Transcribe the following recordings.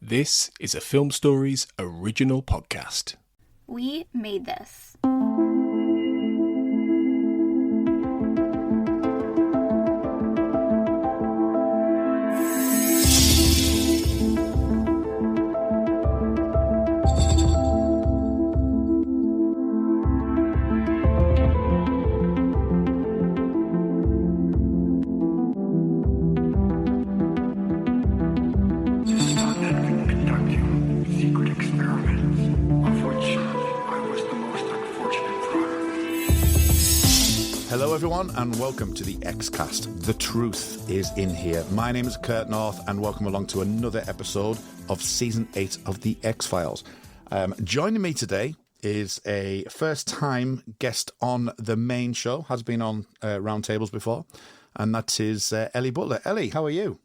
This is a Film Stories original podcast. We made this. Hello everyone and welcome to the X-Cast. The truth is in here. My name is Kurt North and welcome along to another episode of Season 8 of the X-Files. Joining me today is a first-time guest on the main show, has been on roundtables before, and that is Ellie Butler. Ellie, how are you?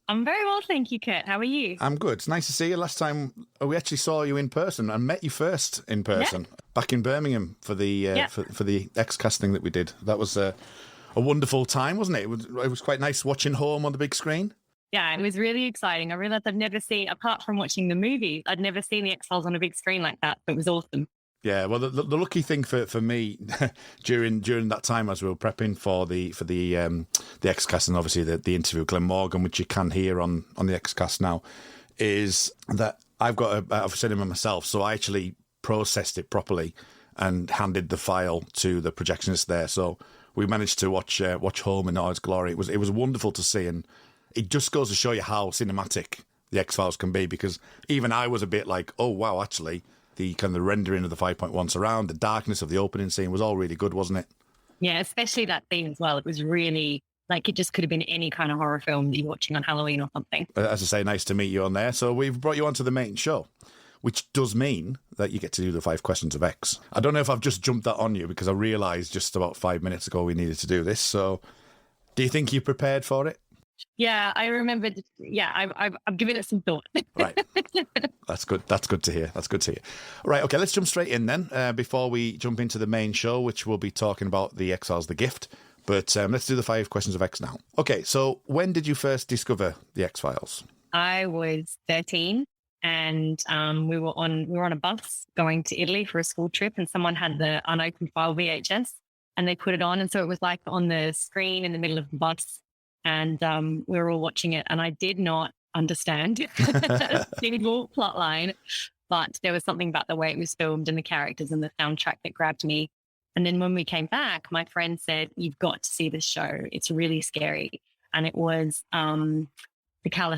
I'm very well, thank you, Kurt. How are you? I'm good. It's nice to see you. Last time we actually saw you in person and met you first in person back in Birmingham for the for the X-Cast thing that we did. That was a wonderful time, wasn't it? It was quite nice watching home on the big screen. Yeah, it was really exciting. I realised I've never seen, apart from watching the movie, I'd never seen the X-Files on a big screen like that. It was awesome. Yeah, well, the lucky thing for me during that time as we were prepping for the X-Cast and obviously the interview with Glenn Morgan, which you can hear on the X-Cast now, is that I've said it myself, so I actually processed it properly and handed the file to the projectionist there. So we managed to watch home in all its glory. It was wonderful to see, and it just goes to show you how cinematic the X-Files can be, because even I was a bit like, oh wow, actually. The kind of the rendering of the 5.1 surround, the darkness of the opening scene was all really good, wasn't it? Yeah, especially that scene as well. It was really, like, it just could have been any kind of horror film that you're watching on Halloween or something. As I say, nice to meet you on there. So we've brought you onto the main show, which does mean that you get to do the 5 questions of X. I don't know if I've just jumped that on you because I realised just about 5 minutes ago we needed to do this. So do you think you're prepared for it? Yeah, I remembered. Yeah, I've given it some thought. Right. That's good. That's good to hear. That's good to hear. Right. Okay. Let's jump straight in then before we jump into the main show, which we'll be talking about the X-Files, The Gift. But let's do the 5 questions of X now. Okay. So when did you first discover the X-Files? I was 13 and we were on a bus going to Italy for a school trip, and someone had the unopened file VHS and they put it on. And so it was like on the screen in the middle of the bus. And we were all watching it, and I did not understand a single plot line, but there was something about the way it was filmed and the characters and the soundtrack that grabbed me. And then when we came back, my friend said, "You've got to see this show. It's really scary." And it was the Calla.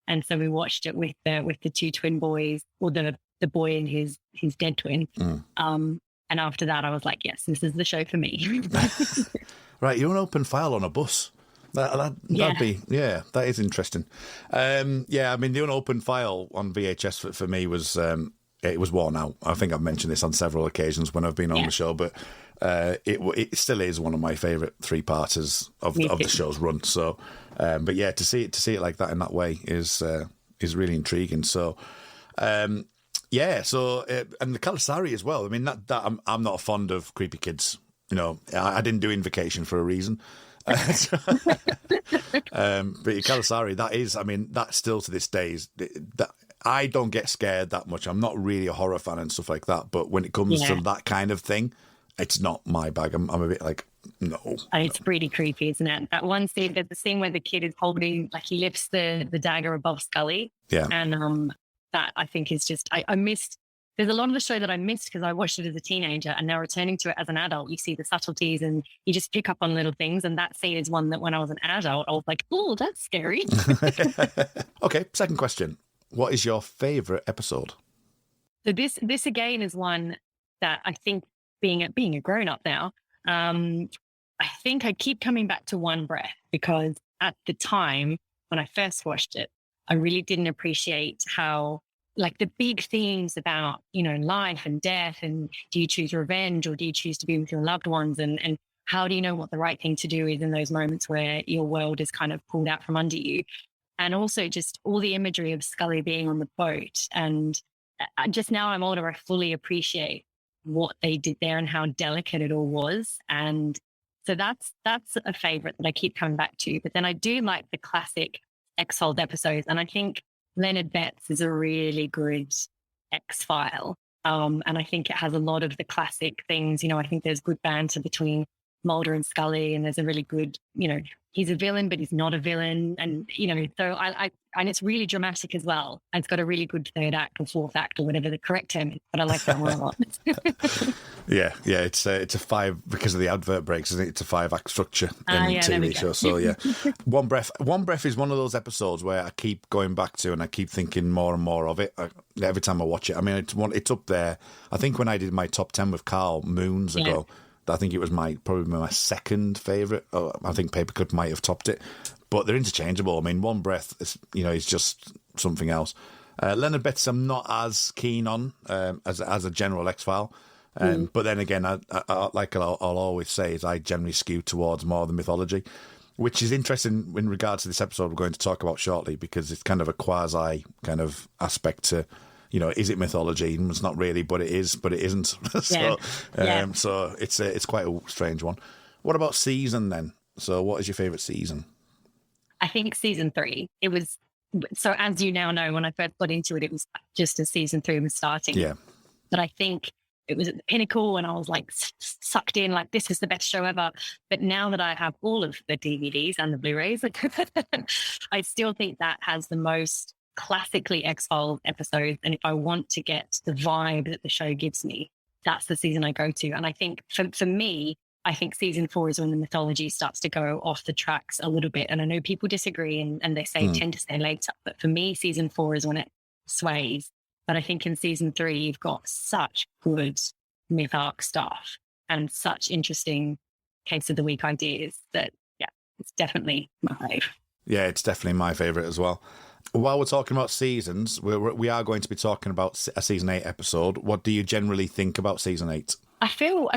And so we watched it with the two twin boys, or the boy and his dead twin. And after that, I was like, "Yes, this is the show for me." Right, you're an open file on a bus. That is interesting. I mean, the unopened file on VHS for me was it was worn out. I think I've mentioned this on several occasions when I've been on the show, but it still is one of my favourite 3-parters of the show's run. So, but yeah, to see it like that in that way is really intriguing. So, and the Calla as well. I mean, that I'm not fond of creepy kids. You know, I didn't do Invocation for a reason. But your Calla, that still to this day is that I don't get scared that much. I'm not really a horror fan and stuff like that, but when it comes to that kind of thing, it's not my bag. I'm a bit like, no. And it's pretty creepy, isn't it? That one scene, the scene where the kid is holding, like, he lifts the dagger above Scully. Yeah. And that I think is just, I missed. There's a lot of the show that I missed because I watched it as a teenager, and now returning to it as an adult, you see the subtleties and you just pick up on little things. And that scene is one that when I was an adult, I was like, oh, that's scary. Okay, second question. What is your favourite episode? So this again is one that I think, being a grown-up now, I think I keep coming back to One Breath, because at the time when I first watched it, I really didn't appreciate how, like, the big themes about, life and death, and do you choose revenge or do you choose to be with your loved ones, and how do you know what the right thing to do is in those moments where your world is kind of pulled out from under you? And also just all the imagery of Scully being on the boat. And just now I'm older, I fully appreciate what they did there and how delicate it all was. And so that's a favorite that I keep coming back to. But then I do like the classic X-Files episodes. And I think Leonard Betts is a really good X-File. And I think it has a lot of the classic things. I think there's good banter between Mulder and Scully, and there's a really good, he's a villain, but he's not a villain. And, so and it's really dramatic as well. And it's got a really good third act or fourth act or whatever the correct term is, but I like that one a lot. Yeah, it's a 5 because of the advert breaks, isn't it? It's a 5-act structure in TV show. So yeah, One Breath is one of those episodes where I keep going back to and I keep thinking more and more of it every time I watch it. I mean, it's up there. I think when I did my top 10 with Carl moons ago, I think it was probably my second favourite. I think Paperclip might have topped it, but they're interchangeable. I mean, One Breath is just something else. Leonard Betts, I'm not as keen on as a general X-File. But then again, I like I'll always say, is I generally skew towards more of the mythology, which is interesting in regards to this episode we're going to talk about shortly, because it's kind of a quasi kind of aspect to, is it mythology? It's not really, but it is, but it isn't. So it's quite a strange one. What about season then? So what is your favourite season? I think season 3. It was, so as you now know, when I first got into it, it was just as season 3 was starting. Yeah. But I think it was at the pinnacle and I was like sucked in, like this is the best show ever. But now that I have all of the DVDs and the Blu-rays, I still think that has the most classically X-Files episodes. And if I want to get the vibe that the show gives me, that's the season I go to. And I think for me, I think season 4 is when the mythology starts to go off the tracks a little bit. And I know people disagree and they say tend to stay later. But for me, season 4 is when it sways. But I think in season 3, you've got such good myth arc stuff and such interesting case of the week ideas that, it's definitely my fave. Yeah, it's definitely my favourite as well. While we're talking about seasons, we are going to be talking about a season 8 episode. What do you generally think about season 8? I feel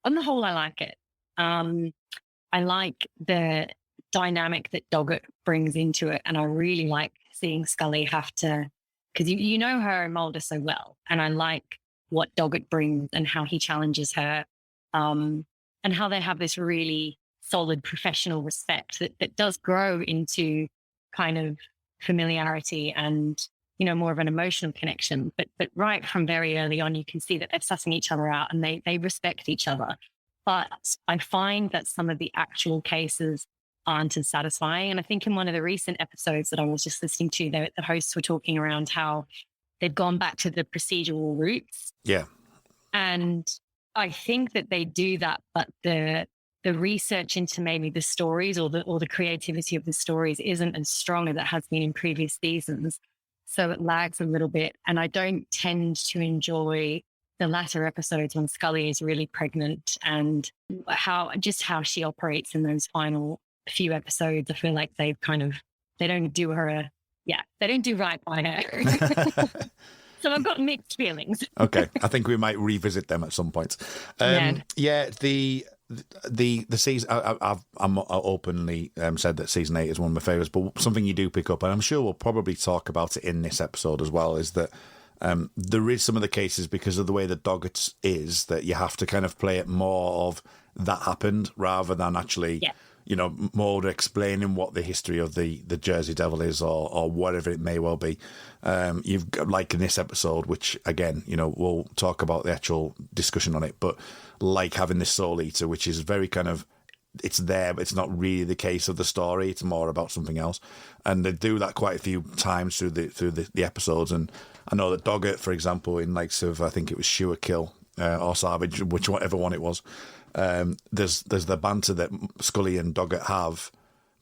on the whole, I like it. I like the dynamic that Doggett brings into it. And I really like seeing Scully have to, because you know her and Mulder so well. And I like what Doggett brings and how he challenges her, and how they have this really solid professional respect that does grow into kind of familiarity and, more of an emotional connection. But right from very early on, you can see that they're sussing each other out and they respect each other. But I find that some of the actual cases aren't as satisfying. And I think in one of the recent episodes that I was just listening to, the hosts were talking around how they've gone back to the procedural roots. Yeah. And I think that they do that, but the research into maybe the stories or the creativity of the stories isn't as strong as it has been in previous seasons. So it lags a little bit. And I don't tend to enjoy the latter episodes when Scully is really pregnant and how she operates in those final few episodes. I feel like they don't do right by her. So I've got mixed feelings. Okay. I think we might revisit them at some point. The season, I've openly said that season 8 is one of my favourites, but something you do pick up, and I'm sure we'll probably talk about it in this episode as well, is that there is some of the cases, because of the way that Doggett is, that you have to kind of play it more of that happened rather than actually, Mulder explaining what the history of the Jersey Devil is or whatever it may well be. You've got, like in this episode, which again, we'll talk about the actual discussion on it, but like having this Soul Eater, which is very kind of, it's there, but it's not really the case of the story. It's more about something else. And they do that quite a few times through the episodes. And I know that Doggett, for example, in likes of, I think it was Sure Kill or Savage, whichever one it was, there's the banter that Scully and Doggett have,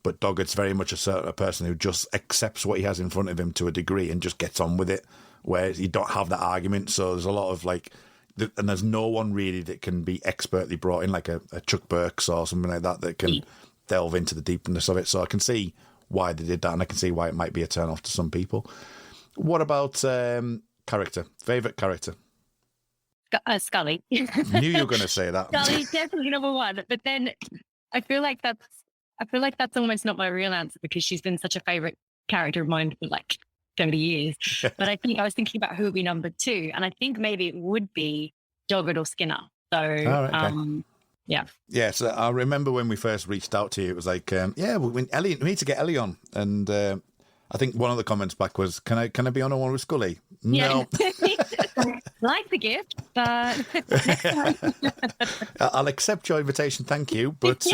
but Doggett's very much a person who just accepts what he has in front of him to a degree and just gets on with it, where you don't have that argument. So there's a lot of and there's no one really that can be expertly brought in, like a Chuck Burks or something like that can delve into the deepness of it. So I can see why they did that, and I can see why it might be a turn off to some people. What about character? Favourite character? Scully. Knew you were going to say that. Scully, definitely number one. But then I feel like that's almost not my real answer, because she's been such a favourite character of mine for 30 years. But I think I was thinking about who would be number 2, and I think maybe it would be Doggett or Skinner. So, okay. Yeah, so I remember when we first reached out to you, it was like, we need to get Ellie on. And I think one of the comments back was, "Can I be on a one with Scully?" Yeah. No. Like the gift, but I'll accept your invitation, thank you, but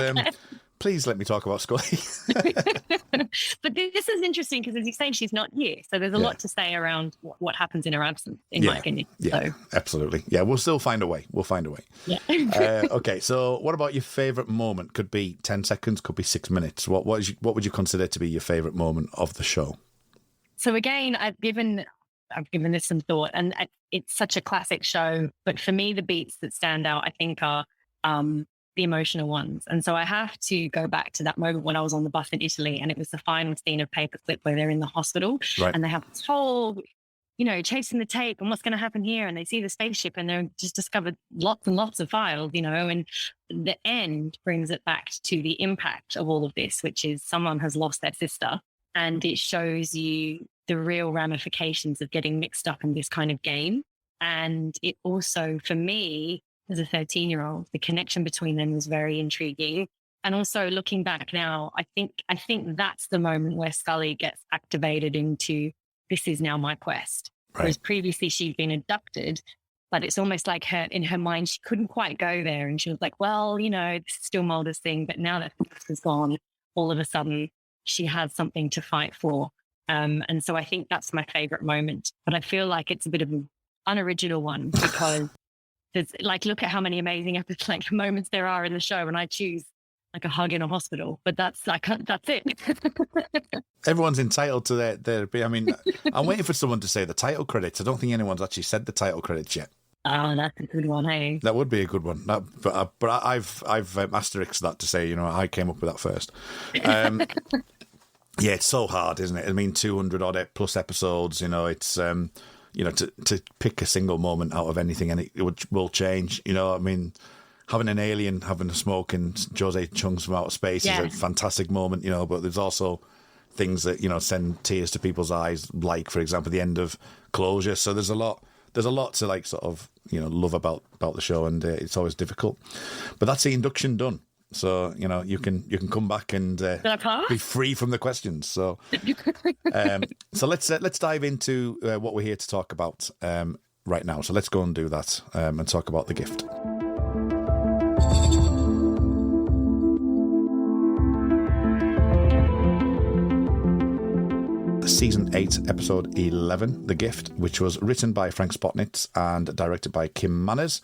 please let me talk about Scully. But this is interesting because, as you say, she's not here, so there's a lot to say around what happens in her absence, in my opinion. Yeah, so. Absolutely. Yeah, we'll still find a way. Yeah. Okay, so what about your favourite moment? Could be 10 seconds, could be 6 minutes. What would you consider to be your favourite moment of the show? So again, I've given this some thought, and it's such a classic show. But for me, the beats that stand out, I think, are the emotional ones. And so I have to go back to that moment when I was on the bus in Italy, and it was the final scene of Paperclip where they're in the hospital, and they have this whole, chasing the tape and what's going to happen here, and they see the spaceship and they're just discovered lots and lots of files, and the end brings it back to the impact of all of this, which is someone has lost their sister, and it shows you the real ramifications of getting mixed up in this kind of game. And it also, for me, as a 13-year-old, the connection between them was very intriguing. And also looking back now, I think that's the moment where Scully gets activated into, this is now my quest. Right. Whereas previously she'd been abducted, but it's almost like in her mind, she couldn't quite go there. And she was like, well, this is still Mulder's thing. But now that this is gone, all of a sudden she has something to fight for. And so I think that's my favorite moment. But I feel like it's a bit of an unoriginal one because there's look at how many amazing moments there are in the show, and I choose a hug in a hospital, but that's it. Everyone's entitled to their. I mean, I'm waiting for someone to say the title credits. I don't think anyone's actually said the title credits yet. Oh, that's a good one, hey? That would be a good one. But I've asterisked that to say, I came up with that first. Yeah, it's so hard, isn't it? I mean, 200 odd plus episodes. It's to pick a single moment out of anything, and it will change. I mean, having an alien having a smoke in Jose Chung's from outer space is a fantastic moment. But there's also things that send tears to people's eyes, like, for example, the end of Closure. So there's a lot to sort of love about the show, and it's always difficult. But that's the induction done. So you can come back and be free from the questions. So so let's dive into what we're here to talk about right now. So let's go and do that and talk about the gift. Season 8, Episode 11, The Gift, which was written by Frank Spotnitz and directed by Kim Manners,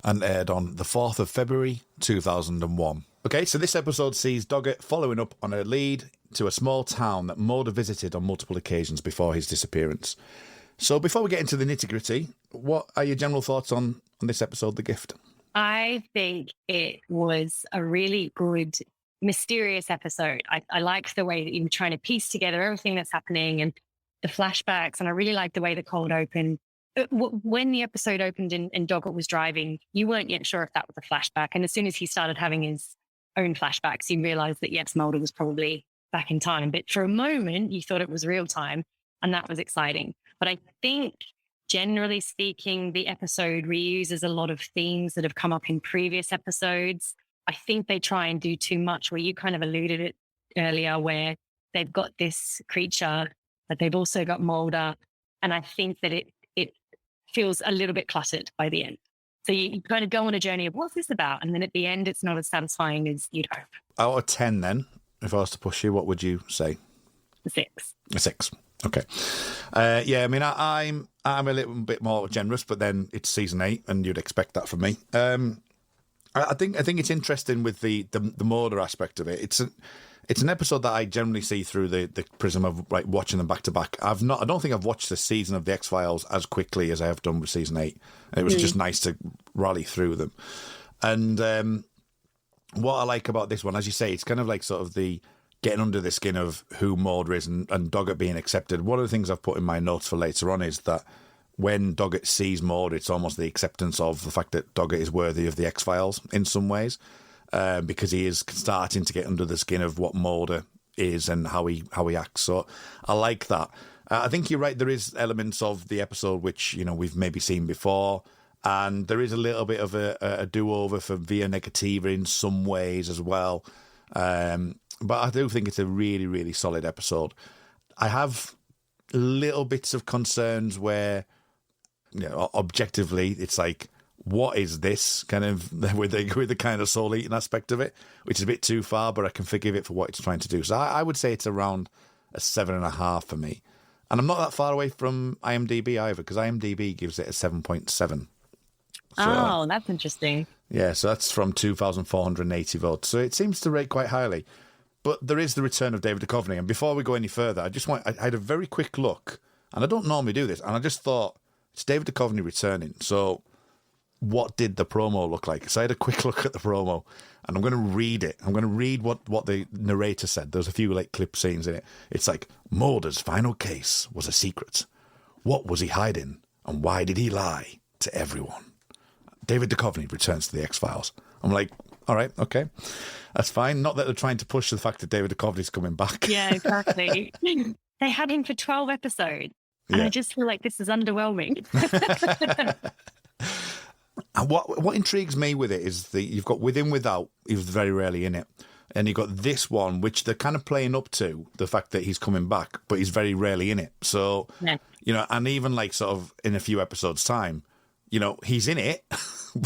and aired on the 4th of February 2001. Okay, so this episode sees Doggett following up on a lead to a small town that Mulder visited on multiple occasions before his disappearance. So before we get into the nitty-gritty, what are your general thoughts on this episode, The Gift? I think it was a really good, mysterious episode. I liked the way that you were trying to piece together everything that's happening and the flashbacks, and I really liked the way the cold open. When the episode opened and Doggett was driving, you weren't yet sure if that was a flashback. And as soon as he started having his own flashbacks, you realised that, yes, Mulder was probably back in time. But for a moment, you thought it was real time, and that was exciting. But I think, generally speaking, the episode reuses a lot of themes that have come up in previous episodes. I think they try and do too much, where you kind of alluded it earlier, where they've got this creature, but they've also got Mulder. And I think that it feels a little bit cluttered by the end. So you kind of go on a journey of what's this about? And then at the end, it's not as satisfying as you'd hope. Out of 10 then, if I was to push you, what would you say? A 6. A 6. Okay. Yeah, I mean, I'm a little bit more generous, but then it's season 8 and you'd expect that from me. I think it's interesting with the Mulder aspect of it. It's an episode that I generally see through the prism of watching them back to back. I don't think I've watched this season of the X-Files as quickly as I have done with season 8. It was just nice to rally through them. And what I like about this one, as you say, it's kind of like sort of the getting under the skin of who Mulder is and Doggett being accepted. One of the things I've put in my notes for later on is that when Doggett sees Mulder, it's almost the acceptance of the fact that Doggett is worthy of the X-Files in some ways. Because he is starting to get under the skin of what Mulder is and how he acts. So I like that. I think you're right. There is elements of the episode which we've maybe seen before, and there is a little bit of a do-over for Via Negativa in some ways as well. But I do think it's a really, really solid episode. I have little bits of concerns where, objectively, it's like, what is this kind of with the kind of soul eating aspect of it, which is a bit too far, but I can forgive it for what it's trying to do. So I would say it's around a 7.5 for me. And I'm not that far away from IMDb either, because IMDb gives it a 7.7. So, that's interesting. Yeah, so that's from 2,480 votes. So it seems to rate quite highly. But there is the return of David Duchovny. And before we go any further, I had a very quick look, and I don't normally do this, and I just thought, it's David Duchovny returning. So what did the promo look like? So I had a quick look at the promo, and I'm going to read it. I'm going to read what the narrator said. There's a few clip scenes in it. It's like, Mulder's final case was a secret. What was he hiding, and why did he lie to everyone? David Duchovny returns to the X-Files. I'm like, all right, okay, that's fine. Not that they're trying to push the fact that David Duchovny's coming back. Yeah, exactly. They had him for 12 episodes, and I just feel like this is underwhelming. And what intrigues me with it is that you've got Within Without, he was very rarely in it. And you've got this one, which they're kind of playing up to, the fact that he's coming back, but he's very rarely in it. So, and even sort of in a few episodes' time, he's in it,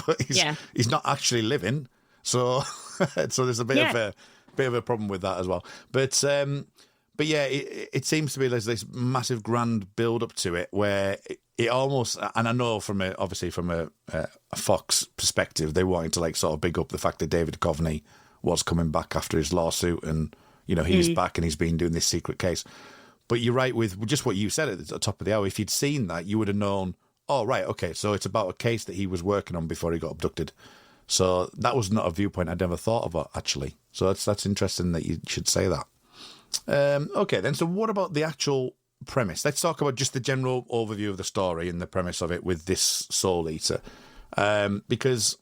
but he's not actually living. So there's a bit of a problem with that as well. But yeah, it seems to be there's this massive grand build up to it where it almost, and I know from a Fox perspective, they wanted to sort of big up the fact that David Duchovny was coming back after his lawsuit, and he's back and he's been doing this secret case. But you're right with just what you said at the top of the hour. If you'd seen that, you would have known. Oh, right, okay. So it's about a case that he was working on before he got abducted. So that was not a viewpoint I'd never thought about, actually. So that's interesting that you should say that. Okay, then. So what about the actual premise? Let's talk about just the general overview of the story and the premise of it with this Soul Eater. Because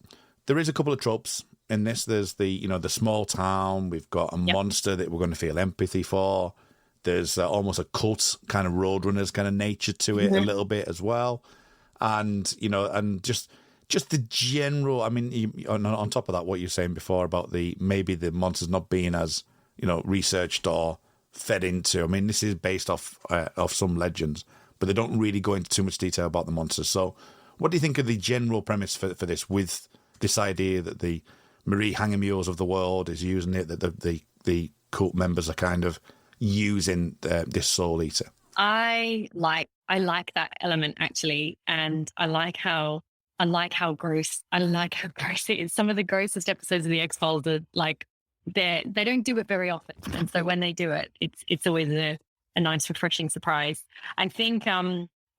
there is a couple of tropes in this. There's the small town. We've got a monster that we're going to feel empathy for. There's almost a cult kind of Roadrunners kind of nature to it a little bit as well. And, and just the general, I mean, on top of that, what you're saying before about maybe the monsters not being as, researched or fed into. I mean, this is based off some legends, but they don't really go into too much detail about the monsters. So what do you think of the general premise for this, with this idea that the Marie Hangemules of the world is using it, that the cult members are kind of using this Soul Eater? I like that element, actually, and I like how gross it is. Some of the grossest episodes of the X-Files are they don't do it very often, and so when they do it, it's always a nice, refreshing surprise. I think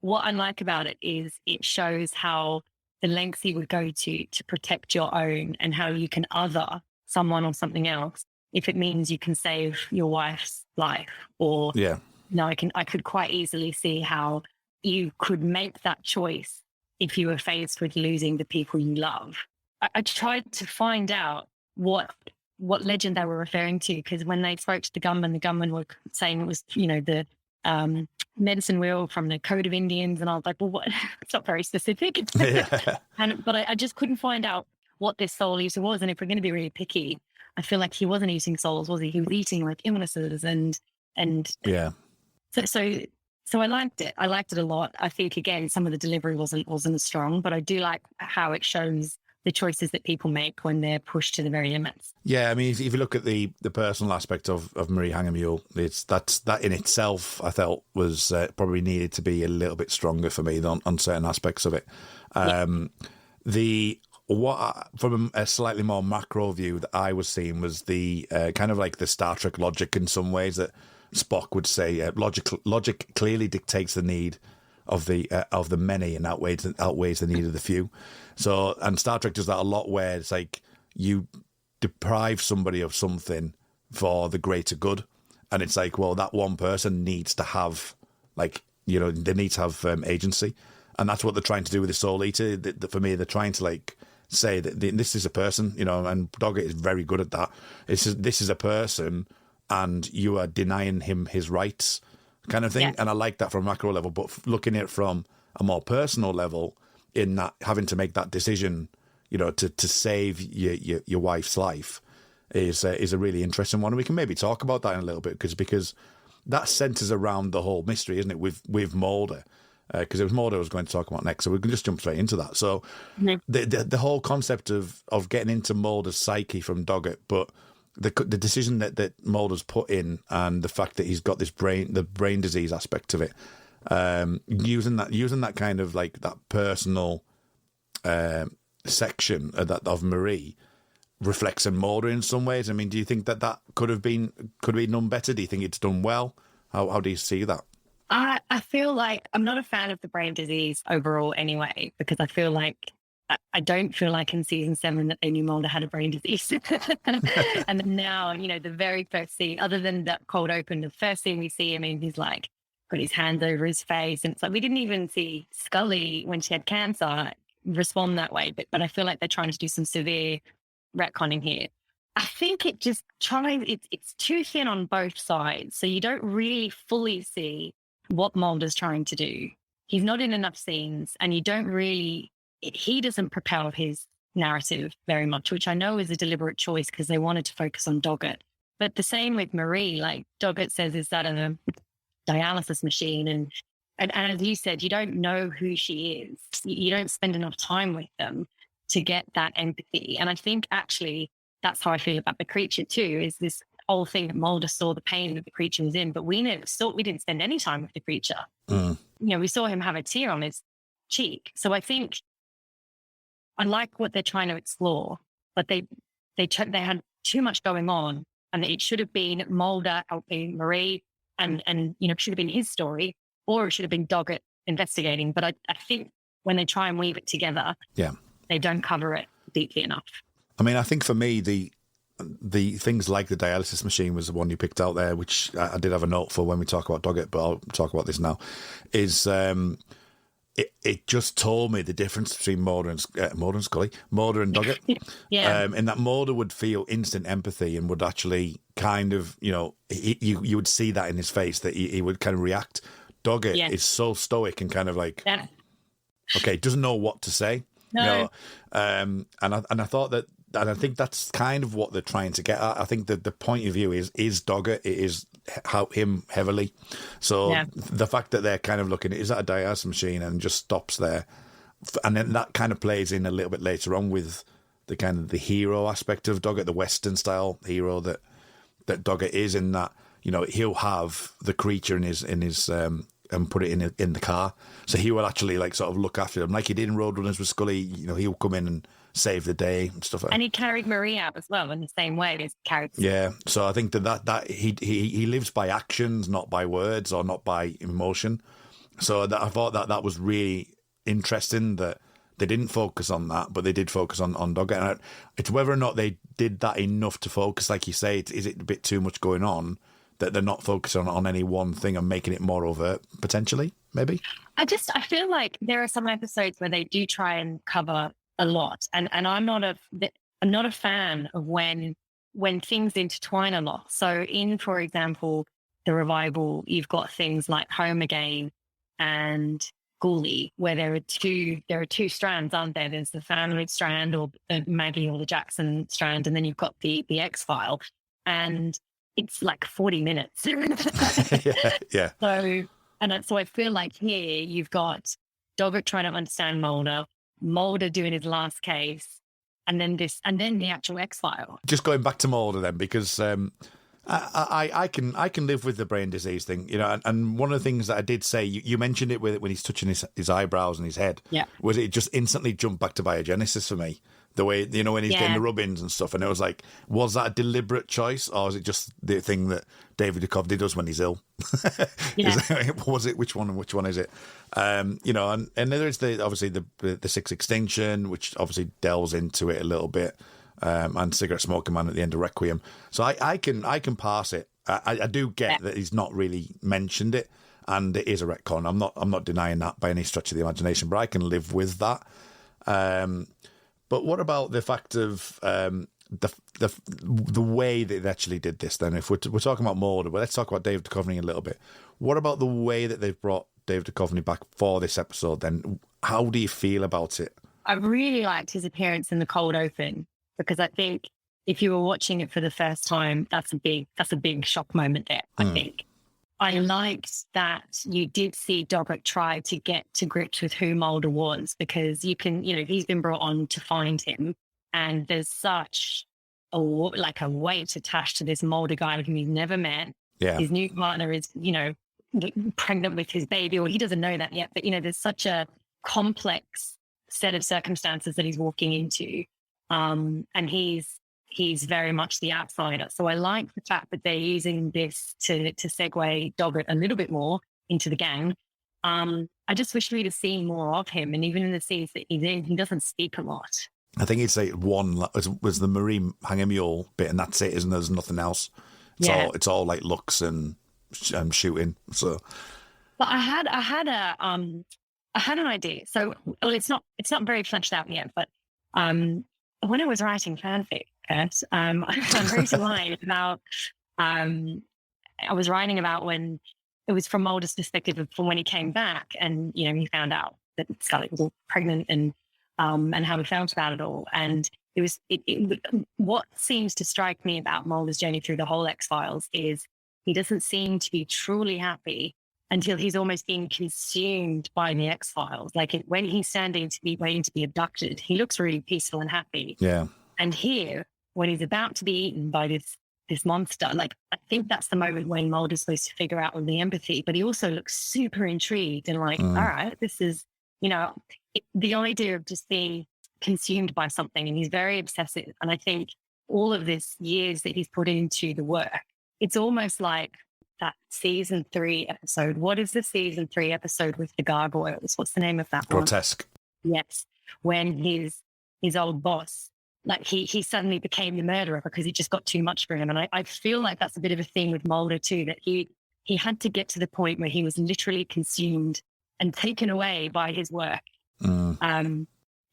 what I like about it is it shows how the lengths you would go to protect your own, and how you can other someone or something else if it means you can save your wife's life. Or I could quite easily see how you could make that choice if you were faced with losing the people you love. I tried to find out what legend they were referring to, because when they spoke to the gunman were saying it was, the medicine wheel from the Code of Indians, and I was like, well, what? It's not very specific. But I just couldn't find out what this soul eater was. And if we're going to be really picky, I feel like he wasn't eating souls, was he? He was eating illnesses and So I liked it. I liked it a lot. I think, again, some of the delivery wasn't as strong, but I do like how it shows the choices that people make when they're pushed to the very limits. Yeah, I mean, if you look at the personal aspect of Marie Hangemule, that in itself I felt was probably needed to be a little bit stronger for me on certain aspects of it. From a slightly more macro view that I was seeing was the kind of like the Star Trek logic in some ways, that Spock would say logic clearly dictates the need of the many and outweighs the need of the few. So, and Star Trek does that a lot, where it's like you deprive somebody of something for the greater good, and it's like, well, that one person needs to have they need to have agency, and that's what they're trying to do with the Soul Eater. For me, they're trying to say that this is a person, and Doggett is very good at that. This is a person, and you are denying him his rights, kind of thing. Yeah. And I like that from a macro level, but looking at it from a more personal level, in that having to make that decision, to save your wife's life is a really interesting one. And we can maybe talk about that in a little bit, because that centres around the whole mystery, isn't it, with Mulder? Because it was Mulder I was going to talk about next, so we can just jump straight into that. So the whole concept of getting into Mulder's psyche from Doggett, but the decision that Mulder's put in, and the fact that he's got the brain disease aspect of it, using that kind of like that personal section of Marie reflects on Mulder in some ways. I mean, do you think that could have been done better? Do you think it's done well? How do you see that? I feel like I'm not a fan of the brain disease overall anyway, because I feel like I don't feel like in season 7 that they knew Mulder had a brain disease. And then now, the very first scene, other than that cold open, the first scene we see him in, he's like got his hands over his face. And it's like, we didn't even see Scully when she had cancer respond that way. But I feel like they're trying to do some severe retconning here. I think it just it's too thin on both sides. So you don't really fully see what Mulder's trying to do. He's not in enough scenes, and you don't really, he doesn't propel his narrative very much, which I know is a deliberate choice because they wanted to focus on Doggett. But the same with Marie, like Doggett says, is that a dialysis machine? And as you said, you don't know who she is. You don't spend enough time with them to get that empathy. And I think actually that's how I feel about the creature too, is this whole thing that Mulder saw the pain that the creature was in, but we didn't spend any time with the creature. We saw him have a tear on his cheek. So I think I like what they're trying to explore, but they had too much going on, and it should have been Mulder helping Marie, and it should have been his story, or it should have been Doggett investigating. But I think when they try and weave it together, they don't cover it deeply enough. I mean, I think for me, the things like the dialysis machine was the one you picked out there, which I did have a note for when we talk about Doggett, but I'll talk about this now, is it just told me the difference between Mulder and Doggett. In that Mulder would feel instant empathy and would actually kind of, you would see that in his face, that he would kind of react. Doggett is so stoic and kind of like, doesn't know what to say. No. And I thought that, and I think that's kind of what they're trying to get at. I think that the point of view is Doggett, it is him heavily. So the fact that they're kind of looking, is that a dialysis machine, and just stops there. And then that kind of plays in a little bit later on with the kind of the hero aspect of Doggett, the Western style hero that Doggett is, in that, he'll have the creature in his and put it in the car. So he will actually like sort of look after them, like he did in Roadrunners with Scully. He'll come in and save the day and stuff like that. And he carried Marie out as well in the same way as carried. Yeah, so I think that he lives by actions, not by words or not by emotion. So I thought that was really interesting that they didn't focus on that, but they did focus on Doggett. And it's whether or not they did that enough to focus, like you say, is it a bit too much going on that they're not focusing on any one thing and making it more overt, potentially, maybe? I feel like there are some episodes where they do try and cover a lot, and I'm not a fan of when things intertwine a lot. So in, for example, the revival, you've got things like Home Again and Ghoulie, where there are two strands, aren't there? There's the family strand, or the Maggie or the Jackson strand, and then you've got the X-File, and it's like 40 minutes. yeah. So I feel like here you've got Doggett trying to understand Mulder doing his last case, and then the actual X-File. Just going back to Mulder then, because I can live with the brain disease thing, and one of the things that I did say, you mentioned it when he's touching his eyebrows and his head, was it just instantly jumped back to biogenesis for me. The way, when he's getting the rub-ins and stuff, and it was like, was that a deliberate choice, or is it just the thing that David Duchovny does when he's ill? Was it? Which one is it? And there is obviously the Sixth Extinction, which obviously delves into it a little bit, and Cigarette Smoking Man at the end of Requiem. So I can pass it. I do get that he's not really mentioned it, and it is a retcon. I'm not denying that by any stretch of the imagination, but I can live with that. But what about the fact of the way that they actually did this then? If we're talking about Mulder, but let's talk about David Duchovny a little bit. What about the way that they've brought David Duchovny back for this episode then? How do you feel about it? I really liked his appearance in the cold open, because I think if you were watching it for the first time, that's a big shock moment there, I think. I liked that you did see Doggett try to get to grips with who Mulder was, because you can, he's been brought on to find him, and there's such a weight attached to this Mulder guy whom he's never met. Yeah. His new partner is, pregnant with his baby, or he doesn't know that yet. But, there's such a complex set of circumstances that he's walking into. And he's very much the outsider. So I like the fact that they're using this to segue Doggett a little bit more into the gang. I just wish we'd have seen more of him. And even in the scenes that he's in, he doesn't speak a lot. I think it's like one was the Marie Hanger Mule bit, and that's it, isn't there? There's nothing else. It's all like looks and shooting. So, but I had an idea. So, it's not very fleshed out yet. But when I was writing fanfic, I'm very delighted about. I was writing about when it was from Mulder's perspective from when he came back, and he found out that Scully was pregnant, and how he felt about it all. And it was what seems to strike me about Mulder's journey through the whole X-Files is he doesn't seem to be truly happy until he's almost being consumed by the X-Files. Like when he's waiting to be abducted, he looks really peaceful and happy. Yeah. And here, when he's about to be eaten by this monster, I think that's the moment when Mulder's supposed to figure out the empathy, but he also looks super intrigued and all right, this is, the idea of just being consumed by something, and he's very obsessive. And I think all of this years that he's put into the work, it's almost like that season 3 episode. What is the season 3 episode with the gargoyles? What's the name of that Grotesque. one? Yes. When his old boss, he suddenly became the murderer because it just got too much for him. And I feel like that's a bit of a theme with Mulder too, that he had to get to the point where he was literally consumed and taken away by his work.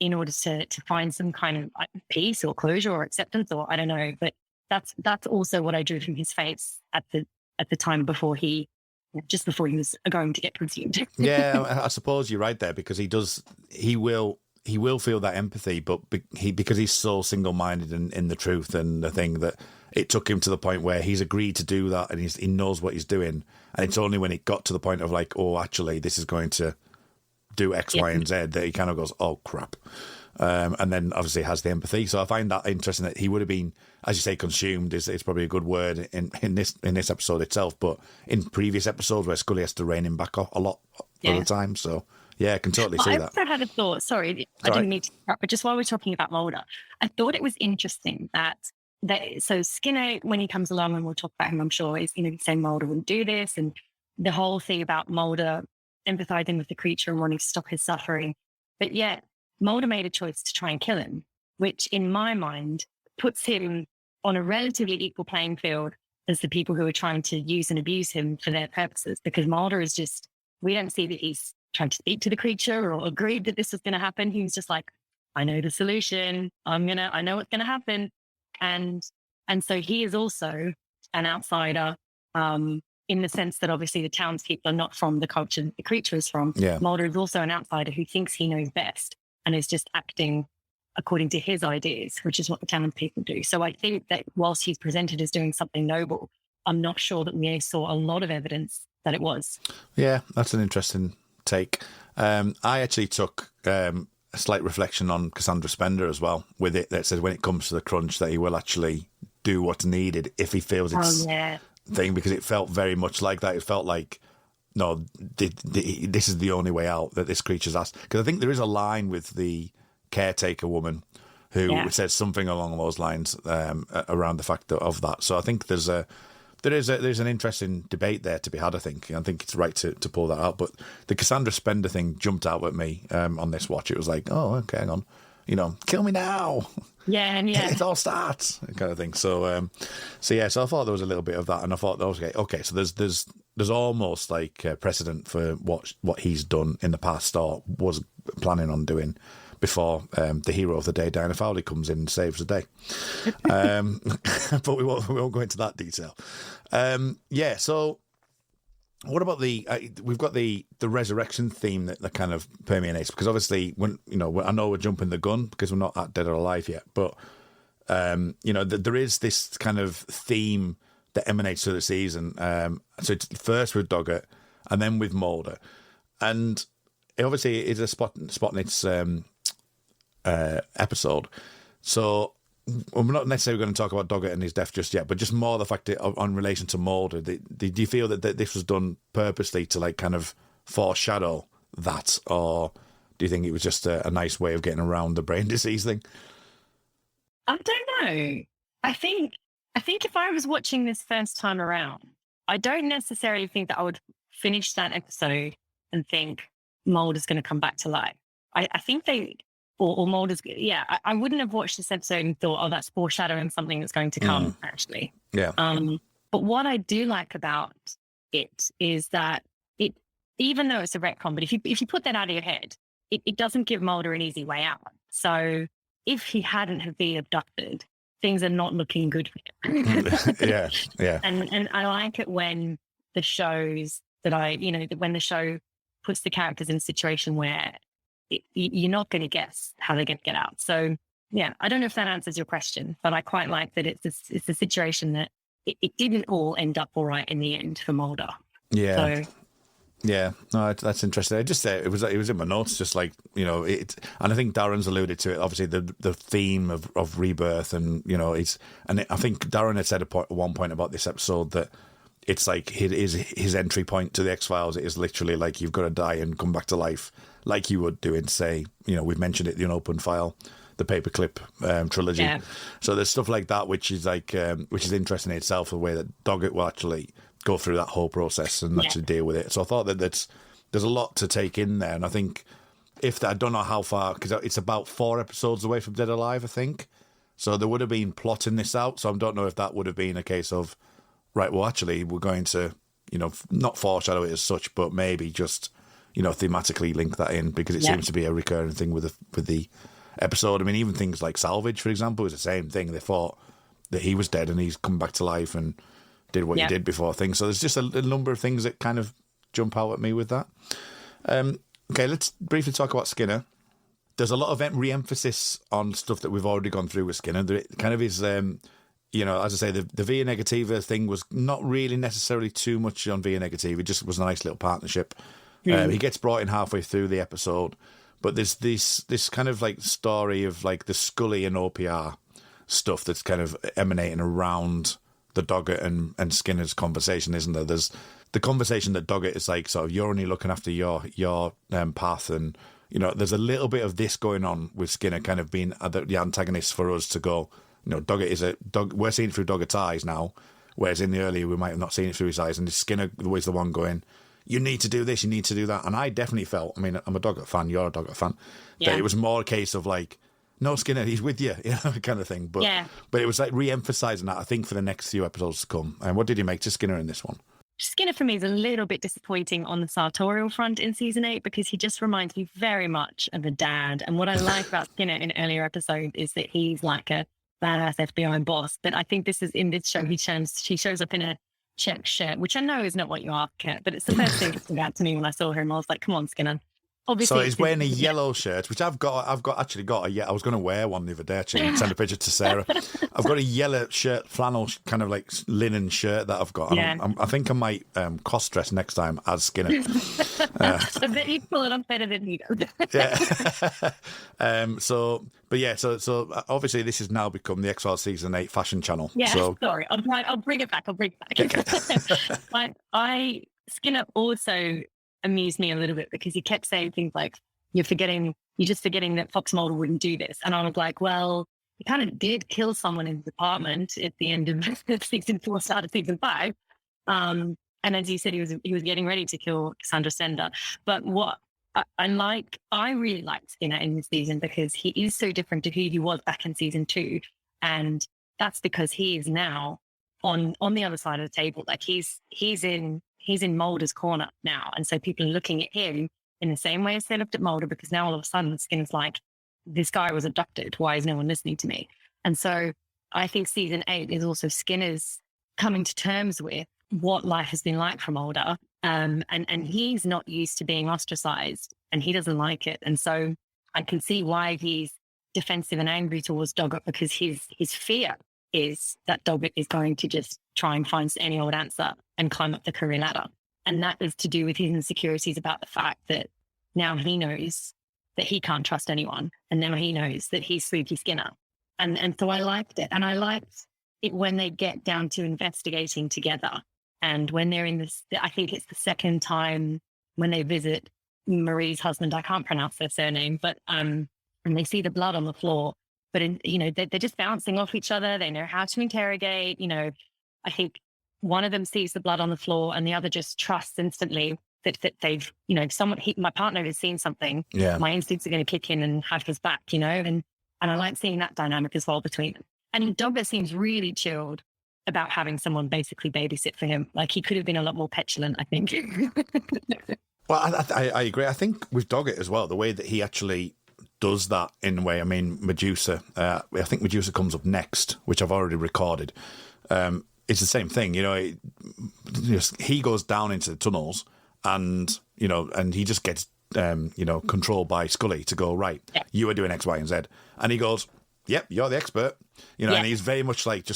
In order to find some kind of peace or closure or acceptance, or I don't know. But that's also what I drew from his face at the time before just before he was going to get consumed. Yeah, I suppose you're right there, because he will feel that empathy, but because he's so single-minded in the truth and the thing, that it took him to the point where he's agreed to do that, and he knows what he's doing. And it's only when it got to the point of actually this is going to do X, Y, and Z that he kind of goes, oh crap, and then obviously has the empathy. So I find that interesting that he would have been, as you say, consumed is probably a good word in this episode itself, but in previous episodes where Scully has to rein him back a lot of the time. So yeah, I can totally see that. I also had a thought. Sorry, I didn't mean to interrupt, but just while we're talking about Mulder, I thought it was interesting that so Skinner, when he comes along, and we'll talk about him, I'm sure, is saying Mulder wouldn't do this, and the whole thing about Mulder empathizing with the creature and wanting to stop his suffering. But yet Mulder made a choice to try and kill him, which in my mind puts him on a relatively equal playing field as the people who are trying to use and abuse him for their purposes, because Mulder is just, we don't see that he's trying to speak to the creature or agreed that this was going to happen. He was just like, I know the solution. I know what's going to happen. And so he is also an outsider, in the sense that obviously the townspeople are not from the culture that the creature is from. Yeah. Mulder is also an outsider who thinks he knows best and is just acting according to his ideas, which is what the townspeople do. So I think that whilst he's presented as doing something noble, I'm not sure that we saw a lot of evidence that it was. Yeah, that's an interesting take. I actually took a slight reflection on Cassandra Spender as well, with it that says when it comes to the crunch that he will actually do what's needed if he feels it's thing, because it felt very much like that. It felt like, no, this is the only way out that this creature's asked. Because I think there is a line with the caretaker woman who says something along those lines around the fact of that. So I think there's an interesting debate there to be had. I think it's right to pull that out. But the Cassandra Spender thing jumped out at me on this watch. It was like, oh, okay, hang on, kill me now. Yeah, and it all starts kind of thing. So I thought there was a little bit of that, and I thought, okay, so there's almost like a precedent for what he's done in the past or was planning on doing before the hero of the day, Diana Fowley, comes in and saves the day. But we won't go into that detail. So what about we've got the resurrection theme that kind of permeates, because obviously when I know we're jumping the gun because we're not at Dead or Alive yet, but there is this kind of theme that emanates through the season. So it's first with Doggett and then with Mulder. And it obviously is a Spotnitz episode. So we're not necessarily going to talk about Doggett and his death just yet, but just more the fact that on relation to Mulder, do you feel that this was done purposely to like kind of foreshadow that, or do you think it was just a nice way of getting around the brain disease thing? I don't know. I think if I was watching this first time around, I don't necessarily think that I would finish that episode and think Mulder's going to come back to life. I think or Mulder's, I wouldn't have watched this episode and thought, oh, that's foreshadowing something that's going to come, actually. Yeah. But what I do like about it is that it, even though it's a retcon, but if you put that out of your head, it doesn't give Mulder an easy way out. So if he hadn't have been abducted, things are not looking good for him. Yeah. And I like it when the shows when the show puts the characters in a situation where you're not going to guess how they're going to get out. So, yeah, I don't know if that answers your question, but I quite like that it's a situation that it didn't all end up all right in the end for Mulder. Yeah. So, yeah, no, that's interesting. I just said it was in my notes, just like, and I think Darren's alluded to it. Obviously, the theme of rebirth, and I think Darren had said at one point about this episode that it's like his entry point to the X-Files. It is literally like you've got to die and come back to life, like you would do in, say, we've mentioned it, the Unopened File, the Paperclip trilogy. Yeah. So there's stuff like that, which is like which is interesting in itself, the way that Doggett will actually go through that whole process and actually deal with it. So I thought that there's a lot to take in there, and I think I don't know how far, because it's about 4 episodes away from Dead Alive, I think. So there would have been plotting this out. So I don't know if that would have been a case of, right, well, actually, we're going to, not foreshadow it as such, but maybe just, thematically link that in, because it seems to be a recurring thing with the episode. I mean, even things like Salvage, for example, is the same thing. They thought that he was dead and he's come back to life and did what he did before things. So there's just a number of things that kind of jump out at me with that. Okay, let's briefly talk about Skinner. There's a lot of re-emphasis on stuff that we've already gone through with Skinner. There kind of is, as I say, the Via Negativa thing was not really necessarily too much on Via Negativa. It just was a nice little partnership. He gets brought in halfway through the episode, but there's this kind of like story of like the Scully and OPR stuff that's kind of emanating around the Doggett and Skinner's conversation, isn't there? There's the conversation that Doggett is like, sort of, you're only looking after your path, and there's a little bit of this going on with Skinner kind of being the antagonist for us to go, Doggett we're seeing it through Doggett's eyes now, whereas in the earlier we might have not seen it through his eyes, and Skinner was the one going, you need to do this, you need to do that. And I definitely felt, I mean, I'm a Doggett fan, you're a Doggett fan, that it was more a case of like, no, Skinner, he's with you, kind of thing. But it was like re-emphasising that, I think, for the next few episodes to come. And what did you make to Skinner in this one? Skinner, for me, is a little bit disappointing on the sartorial front in season 8, because he just reminds me very much of a dad. And what I like about Skinner in earlier episodes is that he's like a badass FBI boss. But I think in this show, he shows up in a check shirt, which I know is not what you ask, but it's the first thing that stood out to me when I saw him. I was like, come on, Skinner. Obviously, so he's wearing a yellow shirt, which I've got a I was going to wear one the other day, actually, and send a picture to Sarah. I've got a yellow shirt, flannel kind of like linen shirt that I've got. Yeah. I think I might cross-dress next time as Skinner. I bet you pull it off better than he does. So obviously this has now become the X-Files season 8 fashion channel. Yeah, so, sorry, I'll bring it back. Okay. Skinner also amused me a little bit, because he kept saying things like, you're just forgetting that Fox Mulder wouldn't do this. And I was like, well, he kind of did kill someone in his apartment at the end of season 4, start of season 5. And as you said, he was getting ready to kill Cassandra Sender. But what I really liked Skinner in this season, because he is so different to who he was back in season 2. And that's because he is now on the other side of the table. Like he's in Mulder's corner now. And so people are looking at him in the same way as they looked at Mulder, because now all of a sudden Skinner's like, this guy was abducted. Why is no one listening to me? And so I think season 8 is also Skinner's coming to terms with what life has been like for Mulder. And he's not used to being ostracized, and he doesn't like it. And so I can see why he's defensive and angry towards Doggett, because his fear is that Doggett is going to just try and find any old answer and climb up the career ladder. And that is to do with his insecurities about the fact that now he knows that he can't trust anyone. And now he knows that he's Spooky Skinner. And so I liked it. And I liked it when they get down to investigating together. And when they're in this, I think it's the second time when they visit Marie's husband, I can't pronounce their surname, but, and they see the blood on the floor, but they're just bouncing off each other. They know how to interrogate, I think one of them sees the blood on the floor and the other just trusts instantly that they've, my partner has seen something. Yeah. My instincts are going to kick in and have his back, and I like seeing that dynamic as well between them. And Dogger seems really chilled about having someone basically babysit for him. Like, he could have been a lot more petulant, I think. Well, I agree. I think with Doggett as well, the way that he actually does that in a way, I mean, Medusa, I think Medusa comes up next, which I've already recorded. It's the same thing, he goes down into the tunnels and he just gets, controlled by Scully to go, right, you are doing X, Y, and Z. And he goes, yep, you're the expert, and he's very much like,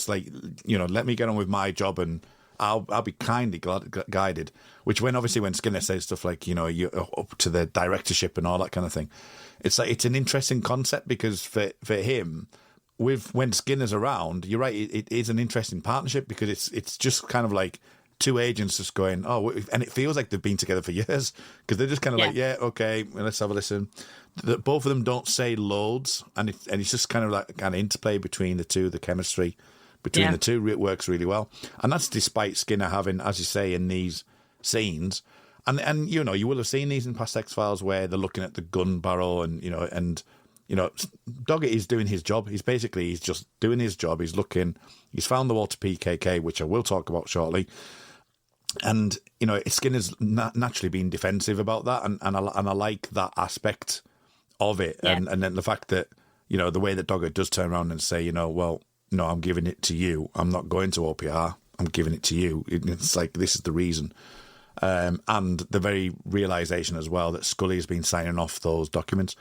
let me get on with my job and I'll be kindly guided. Which when Skinner says stuff like, you're up to the directorship and all that kind of thing, it's like, it's an interesting concept because for him, when Skinner's around, you're right, it is an interesting partnership because it's just kind of like two agents just going, and it feels like they've been together for years because they're just kind of like, okay, let's have a listen. Both of them don't say loads, and it's just kind of like kind of interplay between the two, the chemistry between the two, it works really well. And that's despite Skinner having, as you say, in these scenes, and you will have seen these in past X-Files where they're looking at the gun barrel and Doggett is doing his job. He's just doing his job. He's found the water PKK, which I will talk about shortly. And, Skinner's naturally been defensive about that. And I like that aspect of it. Yeah. And then the fact that, the way that Doggett does turn around and say, well, no, I'm giving it to you. I'm not going to OPR. I'm giving it to you. It's like, this is the reason. And the very realisation as well that Scully has been signing off those documents.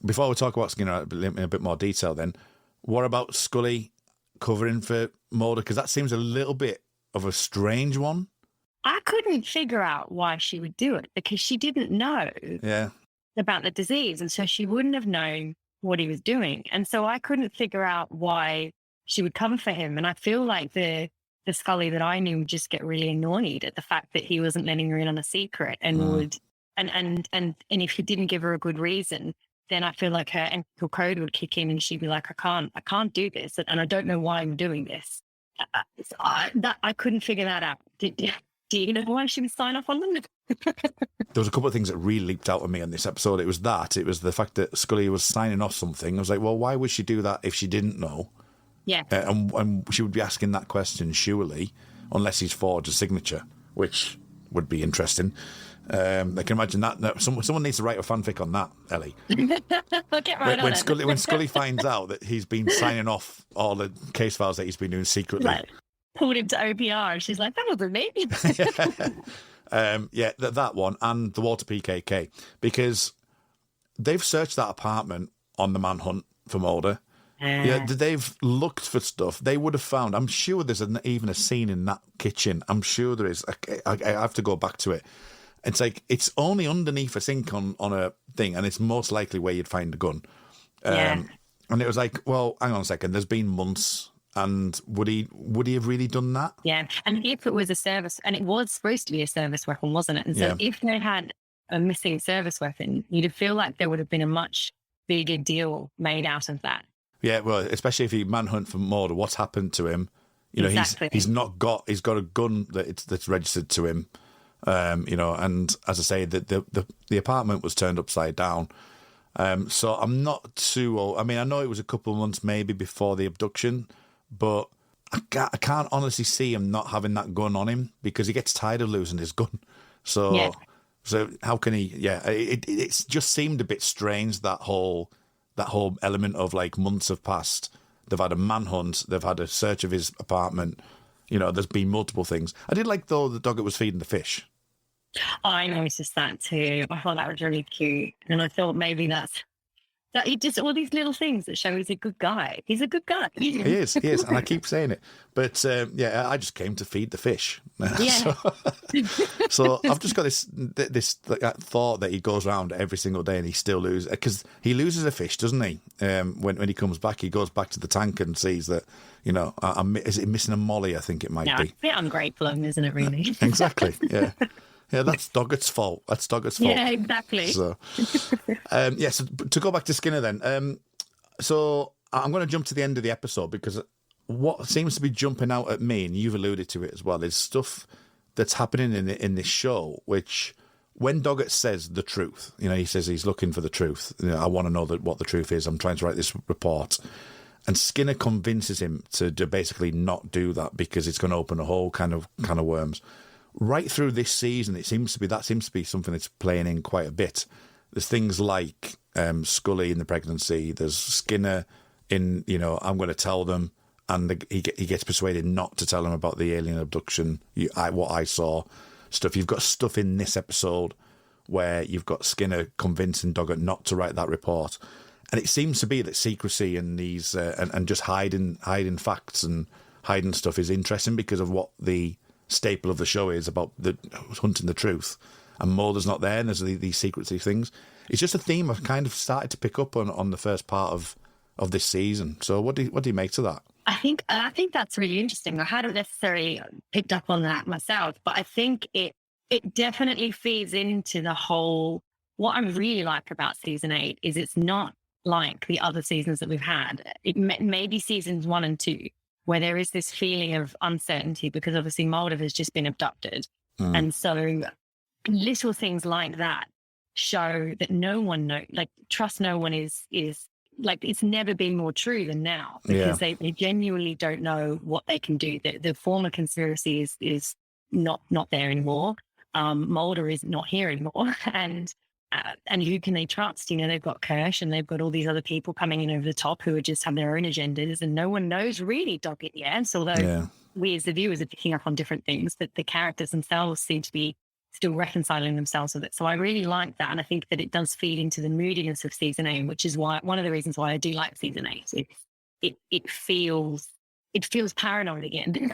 Before we talk about Skinner in a bit more detail then, what about Scully covering for Mulder? Because that seems a little bit of a strange one. I couldn't figure out why she would do it because she didn't know about the disease. And so she wouldn't have known what he was doing. And so I couldn't figure out why she would cover for him. And I feel like the Scully that I knew would just get really annoyed at the fact that he wasn't letting her in on a secret and would... And if he didn't give her a good reason, then I feel like her ethical code would kick in and she'd be like, I can't do this. And I don't know why I'm doing this. I couldn't figure that out. Do you know why she would sign off on them? There was a couple of things that really leaped out at me on this episode. It was the fact that Scully was signing off something. I was like, well, why would she do that if she didn't know? Yeah. And she would be asking that question, surely, unless he's forged a signature, which would be interesting. I can imagine that. Someone needs to write a fanfic on that, Ellie. I'll get right on it. When Scully finds out that he's been signing off all the case files that he's been doing secretly. Right. Pulled him to OPR. She's like, that wasn't me. That one and the Water PKK. Because they've searched that apartment on the manhunt for Mulder. They've looked for stuff. They would have found, I'm sure there's even a scene in that kitchen. I'm sure there is. I have to go back to it. It's like, it's only underneath a sink on a thing, and it's most likely where you'd find a gun. And it was like, well, hang on a second, there's been months, and would he have really done that? Yeah, and if it was a service, and it was supposed to be a service weapon, wasn't it? And so if they had a missing service weapon, you'd feel like there would have been a much bigger deal made out of that. Yeah, well, especially if he manhunt for Mulder, what's happened to him? Exactly. He's got a gun that's registered to him. And as I say, the apartment was turned upside down. So I'm not too old. I mean, I know it was a couple of months maybe before the abduction, but I can't honestly see him not having that gun on him because he gets tired of losing his gun. So how can he? Yeah, it's just seemed a bit strange, that whole element of like months have passed. They've had a manhunt. They've had a search of his apartment. There's been multiple things. I did like, though, the Doggett was feeding the fish. I noticed that too. I thought that was really cute. And I thought maybe that's That he just all these little things that show he's a good guy. He's a good guy. He is, and I keep saying it. But I just came to feed the fish. Yeah. so I've just got this thought that he goes around every single day and he still loses, because he loses a fish, doesn't he? When he comes back, he goes back to the tank and sees that, is it missing a molly? I think it might be. It's a bit ungrateful of him, isn't it, really? Exactly, yeah. Yeah, that's Doggett's fault. Yeah, exactly. So, so to go back to Skinner then. So I'm going to jump to the end of the episode, because what seems to be jumping out at me, and you've alluded to it as well, is stuff that's happening in this show, which when Doggett says the truth, he says he's looking for the truth. I want to know what the truth is. I'm trying to write this report. And Skinner convinces him to basically not do that because it's going to open a whole kind of worms. Right through this season, that seems to be something that's playing in quite a bit. There's things like Scully in the pregnancy. There's Skinner in, I'm going to tell them, and he gets persuaded not to tell them about the alien abduction. What I saw stuff. You've got stuff in this episode where you've got Skinner convincing Doggett not to write that report, and it seems to be that secrecy and these and just hiding facts and hiding stuff is interesting because of what the staple of the show is about, the hunting the truth, and Mulder's not there, and there's these secrecy things. It's just a theme I've kind of started to pick up on the first part of this season. So what do you make to that? I think that's really interesting. I hadn't necessarily picked up on that myself, but I think it definitely feeds into the whole. What I really like about season 8 is it's not like the other seasons that we've had. It maybe seasons 1 and 2, where there is this feeling of uncertainty because obviously Mulder has just been abducted. And so little things like that show that no one knows, like trust no one is like, it's never been more true than now, because they genuinely don't know what they can do. The former conspiracy is not there anymore. Mulder is not here anymore. And who can they trust? They've got Kirsch and they've got all these other people coming in over the top who just have their own agendas, and no one knows really Doggett yet. So although we as the viewers are picking up on different things, that the characters themselves seem to be still reconciling themselves with it. So I really like that. And I think that it does feed into the moodiness of season 8, which is why one of the reasons why I do like season 8. It feels paranoid again.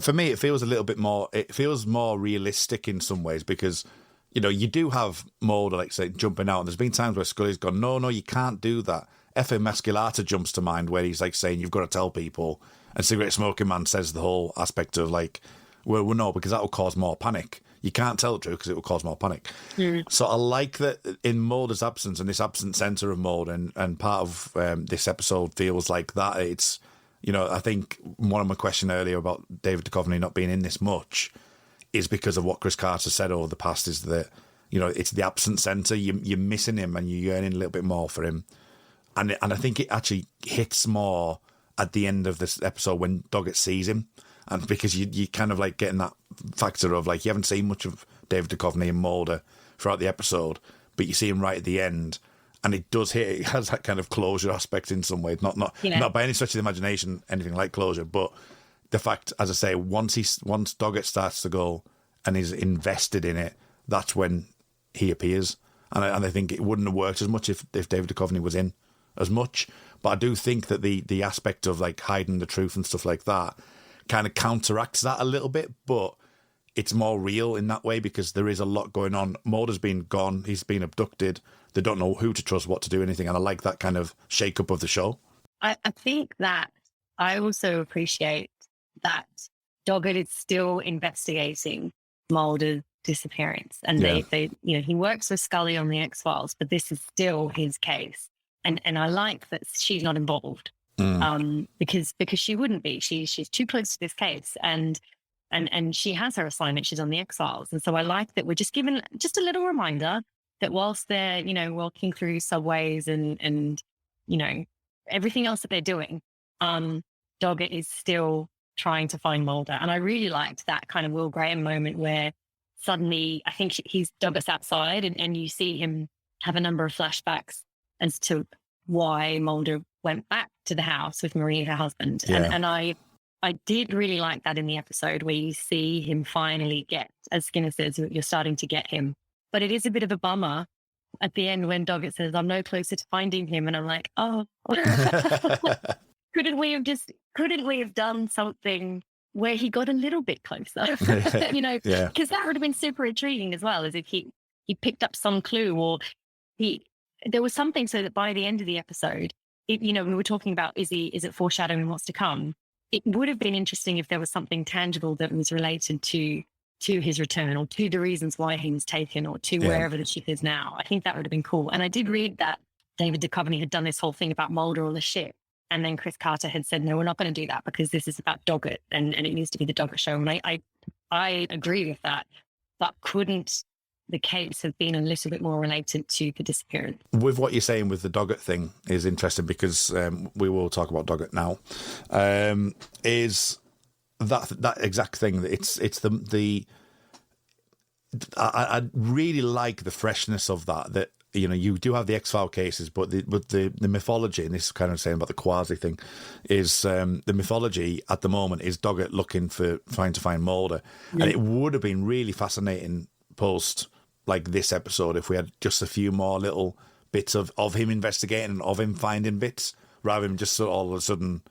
For me, it feels a little bit more, it feels more realistic in some ways, because you do have Mulder, like say, jumping out. And there's been times where Scully's gone, no, you can't do that. F.A. Masculata jumps to mind, where he's like saying, you've got to tell people. And Cigarette Smoking Man says the whole aspect of like, well, no, because that will cause more panic. You can't tell the truth because it will cause more panic. So I like that in Mulder's absence, and this absent centre of Mulder, and part of this episode feels like that. It's, I think one of my questions earlier about David Duchovny not being in this much is because of what Chris Carter said over the past, is that, it's the absent centre. You're missing him and you're yearning a little bit more for him. And I think it actually hits more at the end of this episode when Doggett sees him. And because you kind of like getting that factor of like, you haven't seen much of David Duchovny and Mulder throughout the episode, but you see him right at the end. And it does hit, it has that kind of closure aspect in some ways. Not by any stretch of the imagination, anything like closure, but the fact, as I say, once Doggett starts to go and is invested in it, that's when he appears. And I think it wouldn't have worked as much if David Duchovny was in as much. But I do think that the aspect of like hiding the truth and stuff like that kind of counteracts that a little bit, but it's more real in that way because there is a lot going on. Mulder's been gone, he's been abducted, they don't know who to trust, what to do, anything, and I like that kind of shake-up of the show. I think that I also appreciate that Doggett is still investigating Mulder's disappearance, and they he works with Scully on the X-Files, but this is still his case, and I like that she's not involved. Because she wouldn't be. She's too close to this case, and she has her assignment. She's on the X-Files, and so I like that we're just given just a little reminder that whilst they're walking through subways and everything else that they're doing, Doggett is still trying to find Mulder, and I really liked that kind of Will Graham moment where suddenly I think Doggett's outside, and you see him have a number of flashbacks as to why Mulder went back to the house with Marie, her husband. And I did really like that in the episode where you see him finally get, as Skinner says, you're starting to get him. But it is a bit of a bummer at the end when Doggett says, I'm no closer to finding him. And I'm like, oh, couldn't we have done something where he got a little bit closer? Because that would have been super intriguing as well, as if he picked up some clue, or there was something so that by the end of the episode, we were talking about, is it foreshadowing what's to come? It would have been interesting if there was something tangible that was related to his return, or to the reasons why he was taken, or to wherever the ship is now. I think that would have been cool. And I did read that David Duchovny had done this whole thing about Mulder on the ship. And then Chris Carter had said, no, we're not going to do that because this is about Doggett and it needs to be the Doggett show. And I agree with that. But couldn't the case have been a little bit more related to the disappearance? With what you're saying with the Doggett thing is interesting, because we will talk about Doggett now. Is that exact thing that it's the I really like the freshness of that you do have the X-File cases, but the mythology, and this is kind of saying about the quasi thing, is the mythology at the moment is Doggett trying to find Mulder. And it would have been really fascinating post like this episode if we had just a few more little bits of him investigating and of him finding bits, rather than just all of a sudden,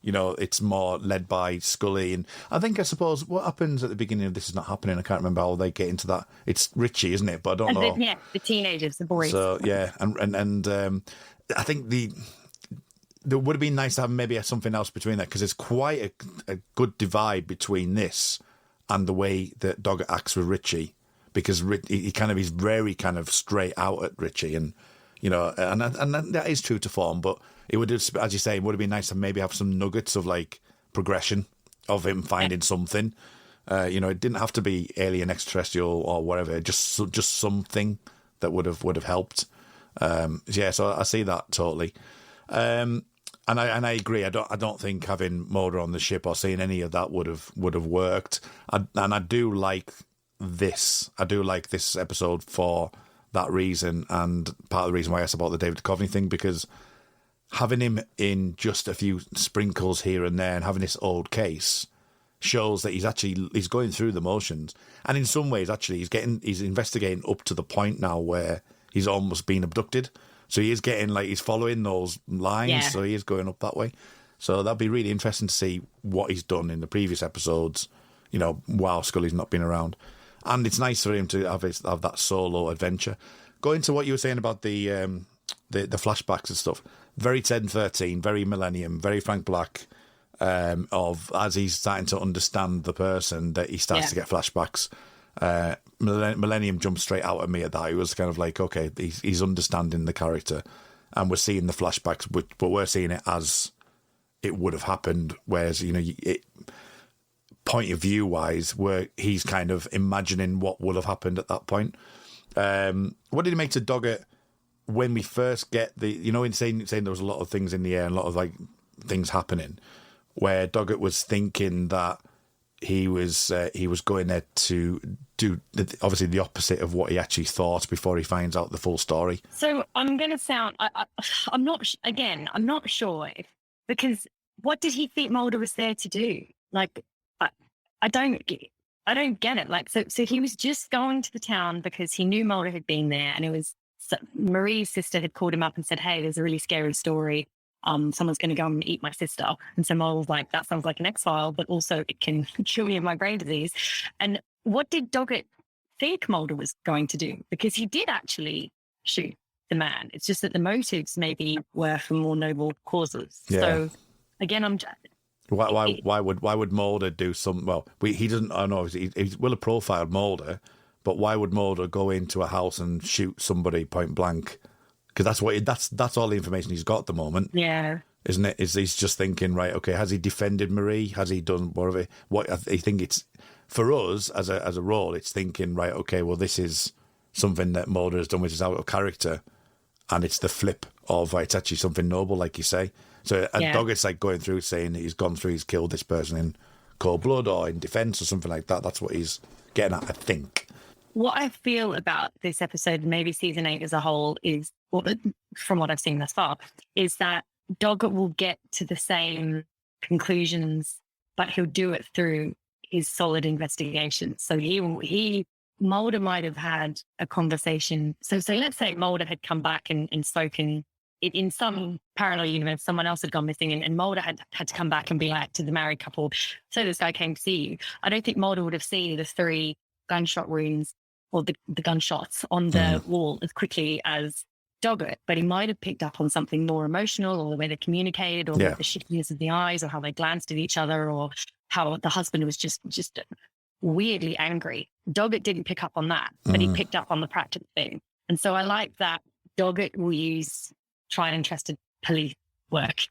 it's more led by Scully. And I suppose what happens at the beginning of This Is Not Happening, I can't remember how they get into that. It's Richie, isn't it? But I don't know. The teenagers, the boys. So, yeah. And I think there would have been nice to have maybe something else between that, because there's quite a good divide between this and the way that Doggett acts with Richie, because he's very kind of straight out at Richie, and and that is true to form, but it would, as you say, it would have been nice to maybe have some nuggets of like progression of him finding something. It didn't have to be alien, extraterrestrial, or whatever. Just something that would have helped. So I see that totally. And I agree. I don't think having Mulder on the ship or seeing any of that would have worked. And I do like this. I do like this episode for that reason, and part of the reason why I asked about the David Duchovny thing, because having him in just a few sprinkles here and there and having this old case shows that he's going through the motions. And in some ways, actually, he's investigating up to the point now where he's almost been abducted. So he is getting, he's following those lines, so he is going up that way. So that'd be really interesting to see what he's done in the previous episodes, while Scully's not been around. And it's nice for him to have that solo adventure. Going to what you were saying about the flashbacks and stuff, very 10-13, very Millennium, very Frank Black, as he's starting to understand the person, that he starts to get flashbacks. Millennium jumped straight out at me at that. It was kind of like, okay, he's understanding the character, and we're seeing the flashbacks, but we're seeing it as it would have happened, whereas, point of view wise, where he's kind of imagining what would have happened at that point. What did it make to Doggett when we first get in saying there was a lot of things in the air and a lot of things happening, where Doggett was thinking that he was going there to do obviously the opposite of what he actually thought before he finds out the full story. So I'm going to sound, I'm not sure because what did he think Mulder was there to do? I don't get it. So he was just going to the town because he knew Mulder had been there, and it was Marie's sister had called him up and said, hey, there's a really scary story. Someone's going to go and eat my sister. And so Mulder was like, that sounds like an X-File, but also it can cure me of my brain disease. And what did Doggett think Mulder was going to do? Because he did actually shoot the man. It's just that the motives maybe were for more noble causes. Yeah. So again, why would Mulder do some? Well, he doesn't. I don't know. He will have profiled Mulder, but why would Mulder go into a house and shoot somebody point blank? Because that's all the information he's got at the moment. Yeah, isn't it? He's just thinking, right? Okay, has he defended Marie? Has he done whatever? What I think it's for us as a role. It's thinking, right? Okay, well, this is something that Mulder has done, which is out of character, and it's the flip of it's actually something noble, like you say. So Doggett's going through saying that he's killed this person in cold blood or in defence or something like that. That's what he's getting at, I think. What I feel about this episode, maybe season 8 as a whole, is, from what I've seen thus far, is that Doggett will get to the same conclusions, but he'll do it through his solid investigation. So he Mulder might have had a conversation. So let's say Mulder had come back and spoken in some parallel universe, someone else had gone missing and Mulder had to come back and be like to the married couple, so this guy came to see you. I don't think Mulder would have seen the 3 gunshot wounds or the gunshots on the wall as quickly as Doggett, but he might have picked up on something more emotional, or the way they communicated, or the shiftiness of the eyes, or how they glanced at each other, or how the husband was just weirdly angry. Doggett didn't pick up on that, but he picked up on the practical thing. And so I like that Doggett will use tried and trusted police work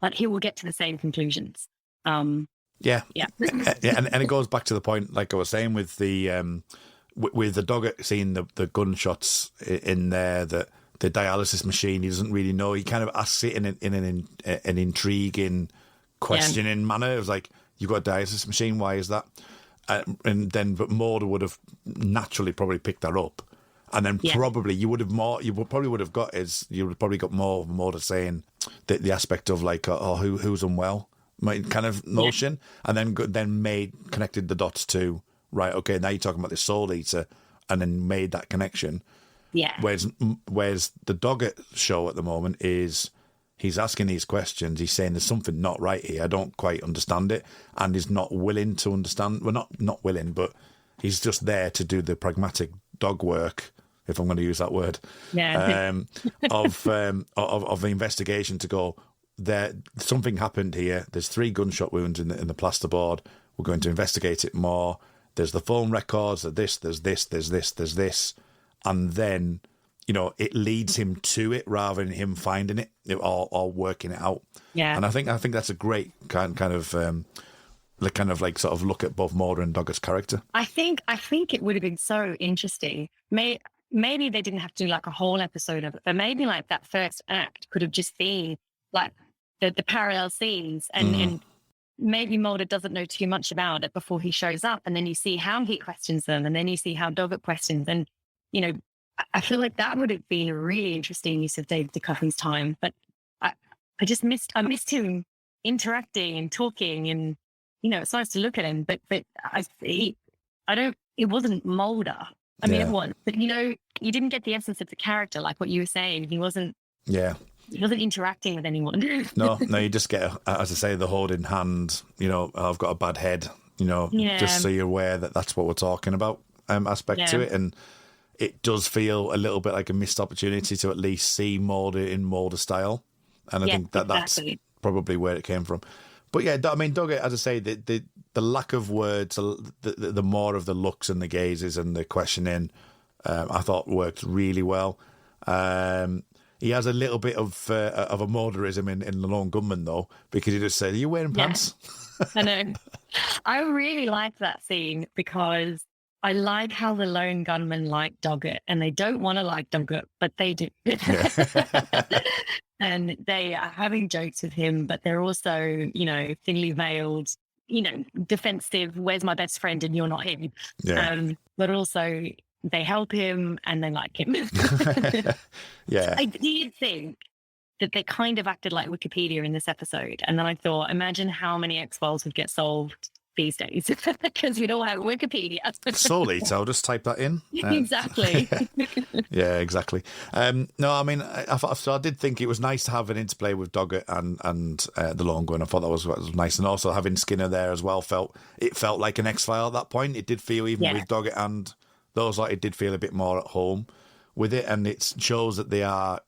but he will get to the same conclusions. And it goes back to the point, like I was saying, with the Doggett seeing the gunshots in there, that the dialysis machine, he doesn't really know. He kind of asks it in an intriguing, questioning manner. It was like, you've got a dialysis machine, why is that? But Mulder would have naturally probably picked that up. And then probably you would have got more of Mulder saying the aspect of like, who's unwell, kind of notion, and then connected the dots to, right, okay, now you're talking about this soul eater, and then made that connection. Yeah. Whereas the Doggett show at the moment is, he's asking these questions, he's saying there's something not right here, I don't quite understand it, and he's not willing to understand. Well, not willing, but he's just there to do the pragmatic dog work, if I'm going to use that word, of the investigation, to go, there, something happened here. There's 3 gunshot wounds in the plasterboard. We're going to investigate it more. There's the phone records. There's this. And then, it leads him to it rather than him finding it or working it out. Yeah. And I think that's a great kind of sort of look at both Mulder and Doggett's character. I think it would have been so interesting. Maybe they didn't have to do like a whole episode of it, but maybe like that first act could have just been like the parallel scenes, and maybe Mulder doesn't know too much about it before he shows up, and then you see how he questions them, and then you see how Doggett questions, and I feel like that would have been a really interesting use of David Duchovny's time. But I missed him interacting and talking, and it's nice to look at him, but it wasn't Mulder. I mean, it was, but you didn't get the essence of the character, like what you were saying. He wasn't interacting with anyone. no, you just get, as I say, the holding hand, I've got a bad head, just so you're aware that that's what we're talking about, aspect to it. And it does feel a little bit like a missed opportunity to at least see Mulder in Mulder style. And I think that's probably where it came from. But yeah, I mean, Doggett, as I say, the lack of words, the more of the looks and the gazes and the questioning, I thought worked really well. He has a little bit of a Mulderism in The Lone Gunman, though, because he just said, "Are you wearing pants?" I know. I really like that scene because I like how the Lone Gunmen like Doggett, and they don't want to like Doggett, but they do. And they are having jokes with him, but they're also, thinly veiled, defensive, where's my best friend and you're not him. Yeah. But also they help him and they like him. Yeah. I did think that they kind of acted like Wikipedia in this episode. And then I thought, imagine how many X-Files would get solved these days, because we don't have Wikipedia. Soul Eater, I'll just type that in. Exactly. Yeah, exactly. No, I mean, I did think it was nice to have an interplay with Doggett and the Lone Gunman. I thought that was nice, and also having Skinner there as well felt like an X-File at that point. It did feel, even with Doggett and those, like, it did feel a bit more at home with it, and it shows that they are,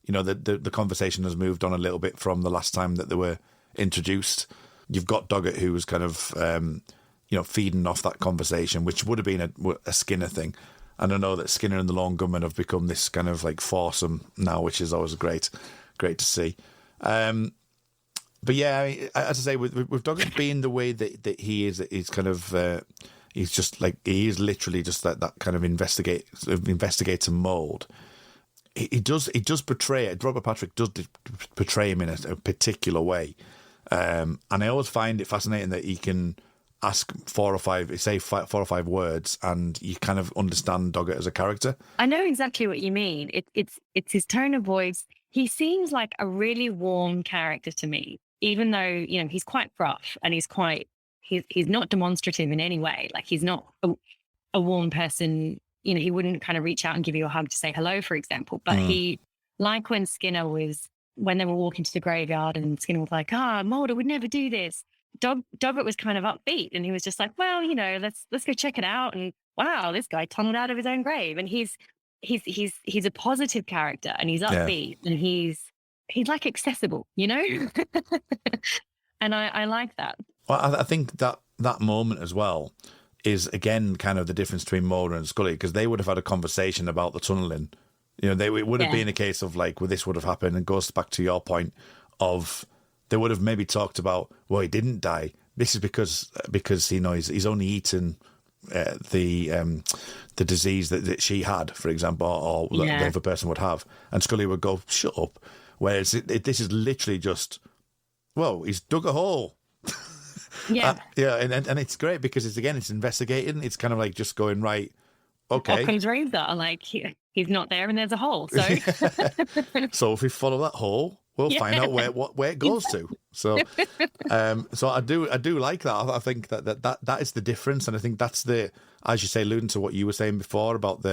the conversation has moved on a little bit from the last time that they were introduced. You've got Doggett, who was kind of, feeding off that conversation, which would have been a Skinner thing. And I know that Skinner and the Lone Gunman have become this kind of like foursome now, which is always great to see. But yeah, as I say, with Doggett being the way that he is, he's kind of, he's just like, he is literally just that kind of investigator mode. He does portray it. Robert Patrick does portray him in a particular way. And I always find it fascinating that he can ask 4 or 5 words and you kind of understand Doggett as a character. I know exactly what you mean. It's his tone of voice. He seems like a really warm character to me, even though, he's quite rough and he's not demonstrative in any way. Like, he's not a warm person. You know, he wouldn't kind of reach out and give you a hug to say hello, for example. But he, like when they were walking to the graveyard and Skinner was like, Mulder would never do this. Doggett was kind of upbeat, and he was just like, well, you know, let's go check it out. And wow, this guy tunneled out of his own grave. And he's a positive character, and he's upbeat, and he's like accessible, you know? And I like that. Well, I think that moment as well is, again, kind of the difference between Mulder and Scully, because they would have had a conversation about the tunneling. You know, it would have been a case of like, well, this would have happened, and goes back to your point of they would have maybe talked about, well, he didn't die. This is because you know he's only eaten the disease that she had, for example, or the other person would have, and Scully would go, shut up. Whereas this is literally just, well, he's dug a hole. Yeah, and it's great because it's investigating. It's kind of like just going, right, okay. Occam's razor, like he's not there and there's a hole. So so if we follow that hole, we'll find out where it goes to. So so I do like that. I think that is the difference, and I think that's as you say, alluding to what you were saying before about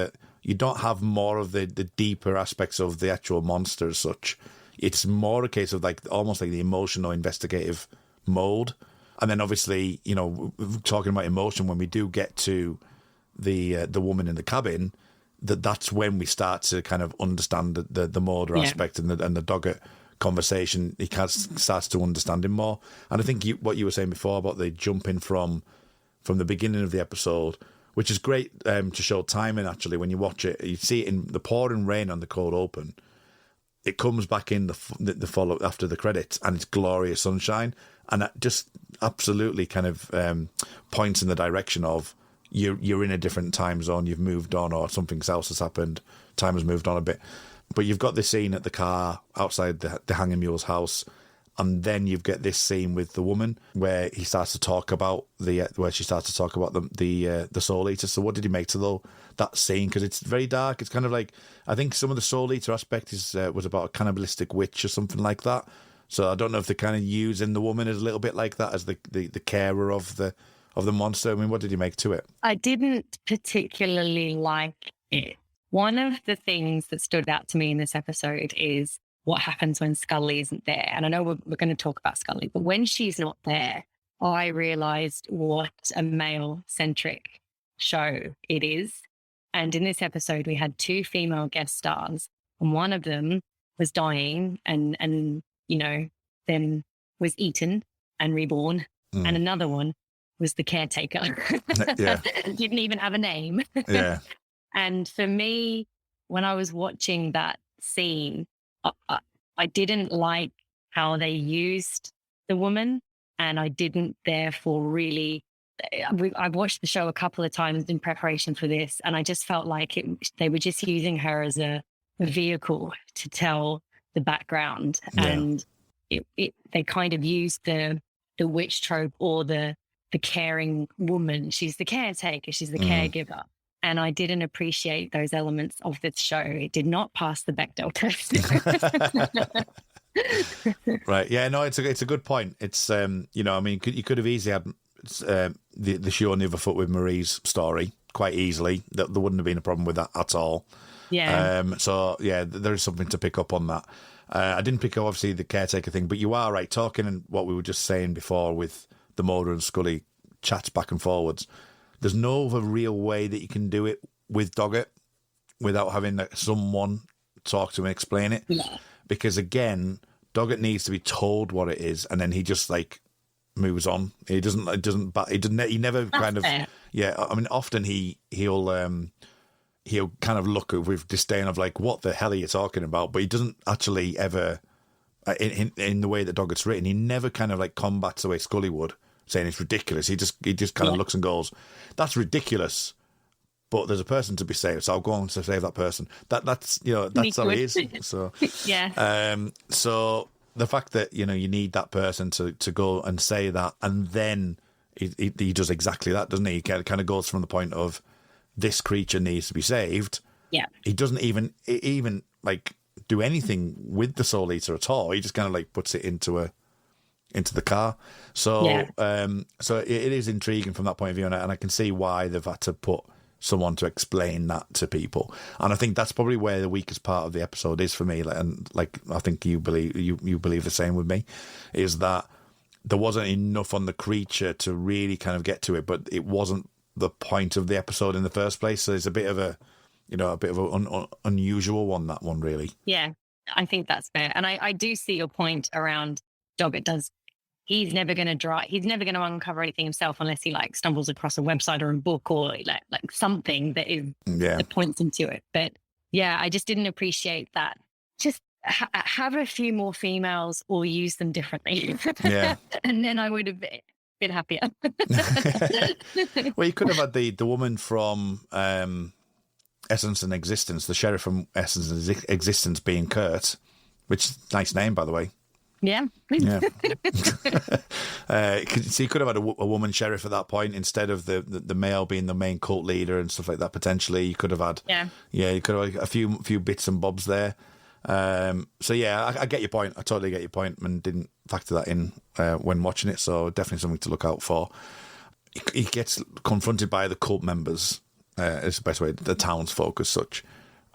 you don't have more of the deeper aspects of the actual monster as such. It's more a case of like almost like the emotional investigative mode. And then obviously, you know, talking about emotion, when we do get to the woman in the cabin, that's when we start to kind of understand the Mulder aspect and the Doggett conversation. He starts to understand him more. And I think what you were saying before about the jumping from the beginning of the episode, which is great to show timing. Actually, when you watch it, you see it in the pouring rain on the cold open. It comes back in the follow after the credits, and it's glorious sunshine. And that just absolutely kind of points in the direction of you're in a different time zone, you've moved on, or something else has happened, time has moved on a bit. But you've got this scene at the car outside the Hanging Mule's house, and then you've got this scene with the woman where he starts to talk about where she starts to talk about the Soul Eater. So what did you make to that scene? Because it's very dark. It's kind of like, I think some of the Soul Eater aspect was about a cannibalistic witch or something like that. So I don't know if they're kind of using the woman as a little bit like that, as the carer of the monster. I mean, what did you make to it? I didn't particularly like it. One of the things that stood out to me in this episode is what happens when Scully isn't there. And I know we're going to talk about Scully, but when she's not there, I realised what a male-centric show it is. And in this episode, we had 2 female guest stars, and one of them was dying and you know, then was eaten and reborn. And another one was the caretaker. Didn't even have a name. Yeah. And for me, when I was watching that scene, I didn't like how they used the woman, and I didn't therefore really... I've watched the show a couple of times in preparation for this, and I just felt like they were just using her as a vehicle to tell the background. And they kind of used the witch trope, or the caring woman. She's the caretaker, she's the caregiver. And I didn't appreciate those elements of this show. It did not pass the Bechdel test. Right. Yeah, no, it's a good point. It's, you know, I mean, you could have easily had the shoe on the other foot with Marie's story quite easily. There wouldn't have been a problem with that at all. Yeah. So, yeah, there is something to pick up on that. I didn't pick up, obviously, the caretaker thing, but you are right. Talking and what we were just saying before with the Mulder and Scully chats back and forwards, there's no other real way that you can do it with Doggett without having someone talk to him and explain it. Yeah. Because, again, Doggett needs to be told what it is, and then he just, like, moves on. He never kind of... Yeah, I mean, often he'll kind of look with disdain of like, what the hell are you talking about? But he doesn't actually ever, in the way that Doggett's written, he never kind of like combats the way Scully would, saying it's ridiculous. He just kind of looks and goes, that's ridiculous, but there's a person to be saved, so I'll go on to save that person. That's how he is. So yeah. So the fact that, you know, you need that person to go and say that, and then he does exactly that, doesn't he? He kind of goes from the point of this creature needs to be saved. Yeah. He doesn't even like do anything with the Soul Eater at all. He just kind of like puts it into the car. So so it is intriguing from that point of view, and I can see why they've had to put someone to explain that to people. And I think that's probably where the weakest part of the episode is for me. And like, I think you believe the same with me, is that there wasn't enough on the creature to really kind of get to it, but it wasn't the point of the episode in the first place. So it's a bit of an unusual one, that one, really. Yeah, I think that's fair. And I do see your point around Doggett he's never going to uncover anything himself unless he like stumbles across a website or a book or like something that points him to it. But yeah, I just didn't appreciate that. Just have a few more females or use them differently. Yeah. And then I would have been happier. Well, you could have had the woman from Essence and Existence, the sheriff from Essence and Existence being Kurt, which nice name, by the way. Yeah. Yeah. So you could have had a woman sheriff at that point instead of the male being the main cult leader and stuff like that. Potentially, you could have had. You could have had a few bits and bobs there. So yeah, I get your point. I totally get your point, and didn't factor that in when watching it. So definitely something to look out for. He gets confronted by the cult members. Is the best way. The townsfolk as such.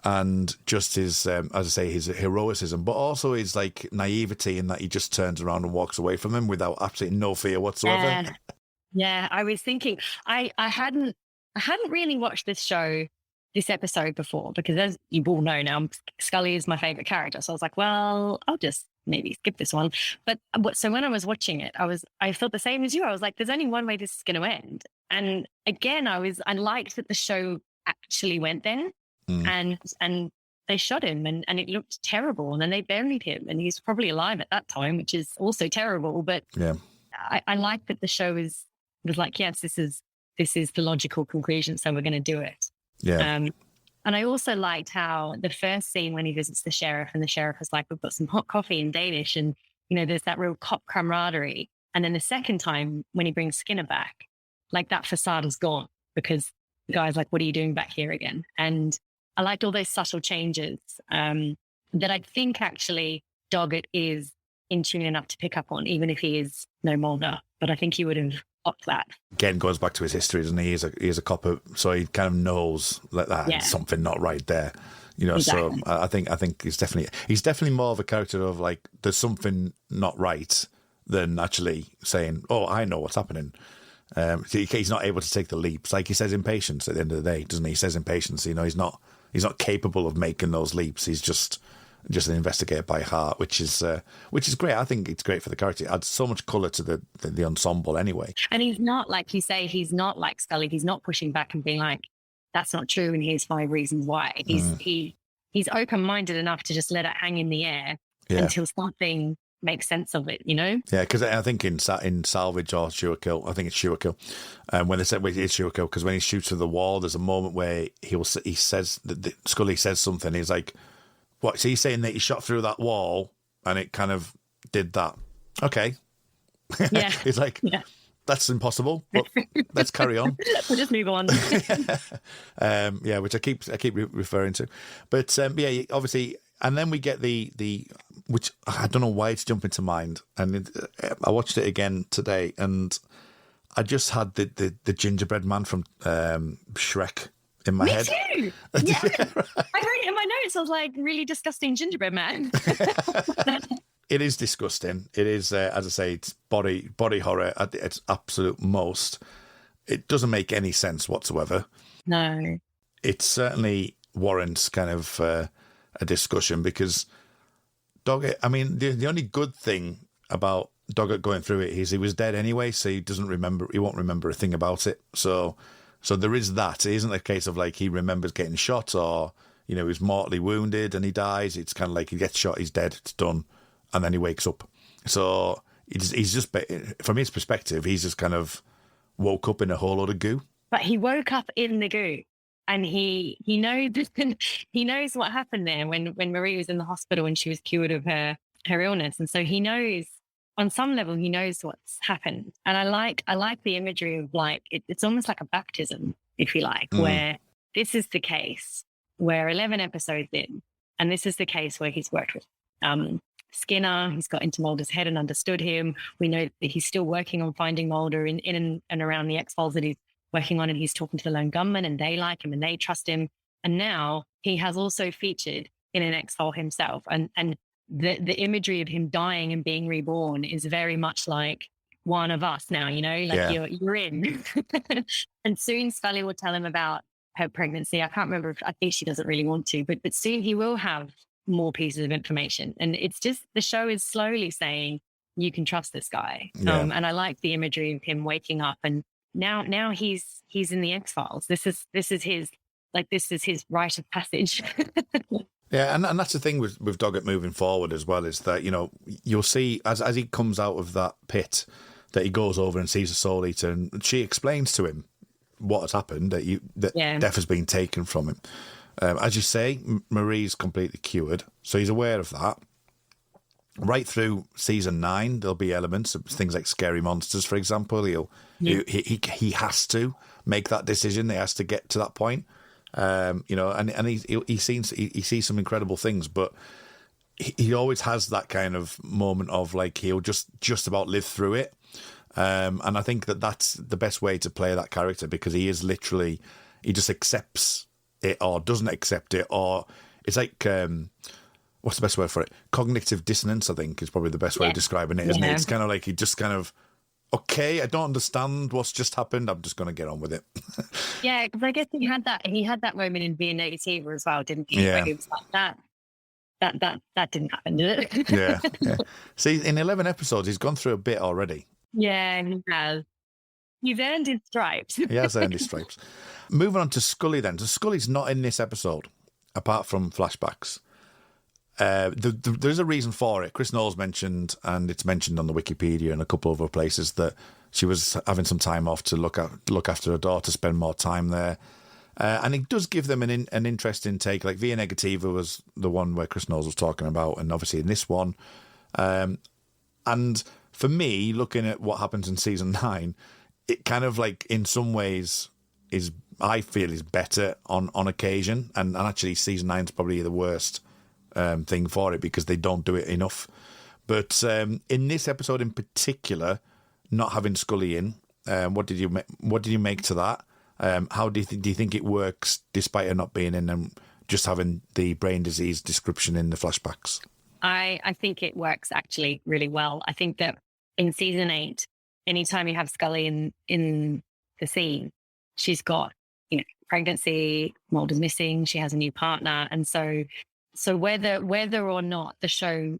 And just his, as I say, his heroicism, but also his like naivety in that he just turns around and walks away from him without absolutely no fear whatsoever. Yeah, I was thinking, I hadn't really watched this episode before, because as you all know now, Scully is my favourite character. So I was like, well, I'll just maybe skip this one. But so when I was watching it, I felt the same as you. I was like, there's only one way this is going to end. And again, I liked that the show actually went there. And they shot him and it looked terrible, and then they buried him, and he's probably alive at that time, which is also terrible. But yeah, I like that the show was like, yes, this is the logical conclusion, so we're going to do it. Yeah. And I also liked how the first scene when he visits the sheriff, and the sheriff is like, we've got some hot coffee in Danish, and there's that real cop camaraderie. And then the second time when he brings Skinner back, like that facade is gone, because the guy's like, what are you doing back here again? And I liked all those subtle changes that I think actually Doggett is in tune enough to pick up on, even if he is no Mulder. But I think he would have upped that. Again, goes back to his history, doesn't he? He's a cop, so he kind of knows that something not right there. Exactly. So I think he's definitely more of a character of like, there's something not right, than actually saying, oh, I know what's happening. He's not able to take the leaps. Like he says impatience at the end of the day, doesn't he? He says impatience, he's not capable of making those leaps. He's just an investigator by heart, which is great. I think it's great for the character. It adds so much colour to the ensemble anyway. And he's not, like you say, he's not like Scully. He's not pushing back and being like, that's not true, and here's 5 reasons why. He's open-minded enough to just let it hang in the air until something makes sense of it, Yeah, because I think in Salvage or Sure Kill, I think it's Sure Kill, when they said it's Sure Kill, because when he shoots through the wall, there's a moment where Scully says something. He's like, "What?" So he's saying that he shot through that wall and it kind of did that. Okay, yeah. He's like, that's impossible, but let's carry on. We'll just move on. Which I keep referring to, but obviously. And then we get the which I don't know why it's jumping to mind. And I watched it again today, and I just had the gingerbread man from Shrek in my head. Me too. Yeah, I wrote it in my notes. I was like, really disgusting gingerbread man. It is disgusting. It is, as I say, it's body horror at its absolute most. It doesn't make any sense whatsoever. No. It certainly warrants kind of a discussion, because Doggett, I mean, the only good thing about Doggett going through it is he was dead anyway, so he won't remember a thing about it. So there is that. It isn't a case of like he remembers getting shot, or he was mortally wounded and he dies. It's kind of like he gets shot, he's dead, it's done, and then he wakes up. So he's just, from his perspective, he's just kind of woke up in a whole lot of goo. But he woke up in the goo. And he knows what happened there when Marie was in the hospital and she was cured of her illness. And so he knows, on some level, he knows what's happened. And I like the imagery of like, it's almost like a baptism, if you like, where this is the case where 11 episodes in, and this is the case where he's worked with Skinner, he's got into Mulder's head and understood him. We know that he's still working on finding Mulder in and around the X-Files, that working on, and he's talking to the lone gunman, and they like him and they trust him. And now he has also featured in an X-File himself. And the imagery of him dying and being reborn is very much like one of us now, you're in. And soon Scully will tell him about her pregnancy. I can't remember. I think she doesn't really want to, but soon he will have more pieces of information. And it's just, the show is slowly saying, you can trust this guy. Yeah. And I like the imagery of him waking up, and now he's in the X-Files. This is his rite of passage. Yeah, and that's the thing with Doggett moving forward as well, is that, you'll see as he comes out of that pit that he goes over and sees a Soul Eater, and she explains to him what has happened, that death has been taken from him. As you say, Marie's completely cured, so he's aware of that. Right through season 9, there'll be elements of things like scary monsters, for example. He has to make that decision. He has to get to that point. And he sees some incredible things, but he always has that kind of moment of like he'll just about live through it. And I think that's the best way to play that character, because he is literally, he just accepts it or doesn't accept it, or it's like what's the best word for it? Cognitive dissonance, I think, is probably the best way of describing it, isn't it? It's kind of like he just kind of, okay, I don't understand what's just happened. I'm just going to get on with it. Yeah, because I guess he had that moment in Being Negativa as well, didn't he? Yeah. Where he was like, that didn't happen, did it? Yeah. See, in 11 episodes, he's gone through a bit already. Yeah, he has. He's earned his stripes. He has earned his stripes. Moving on to Scully then. So Scully's not in this episode, apart from flashbacks. There's a reason for it. Chris Knowles mentioned, and it's mentioned on the Wikipedia and a couple of other places, that she was having some time off to look after her daughter, spend more time there. And it does give them an interesting take. Like Via Negativa was the one where Chris Knowles was talking about, and obviously in this one. And for me, looking at what happens in season 9, it kind of like in some ways I feel is better on occasion. And actually season 9 is probably the worst thing for it, because they don't do it enough. But in this episode in particular, not having Scully in, what did you make to that? How do you think it works despite her not being in, and just having the brain disease description in the flashbacks? I think it works actually really well. I think that in season 8, anytime you have Scully in the scene, she's got pregnancy, Mulder's missing, she has a new partner, and so whether or not the show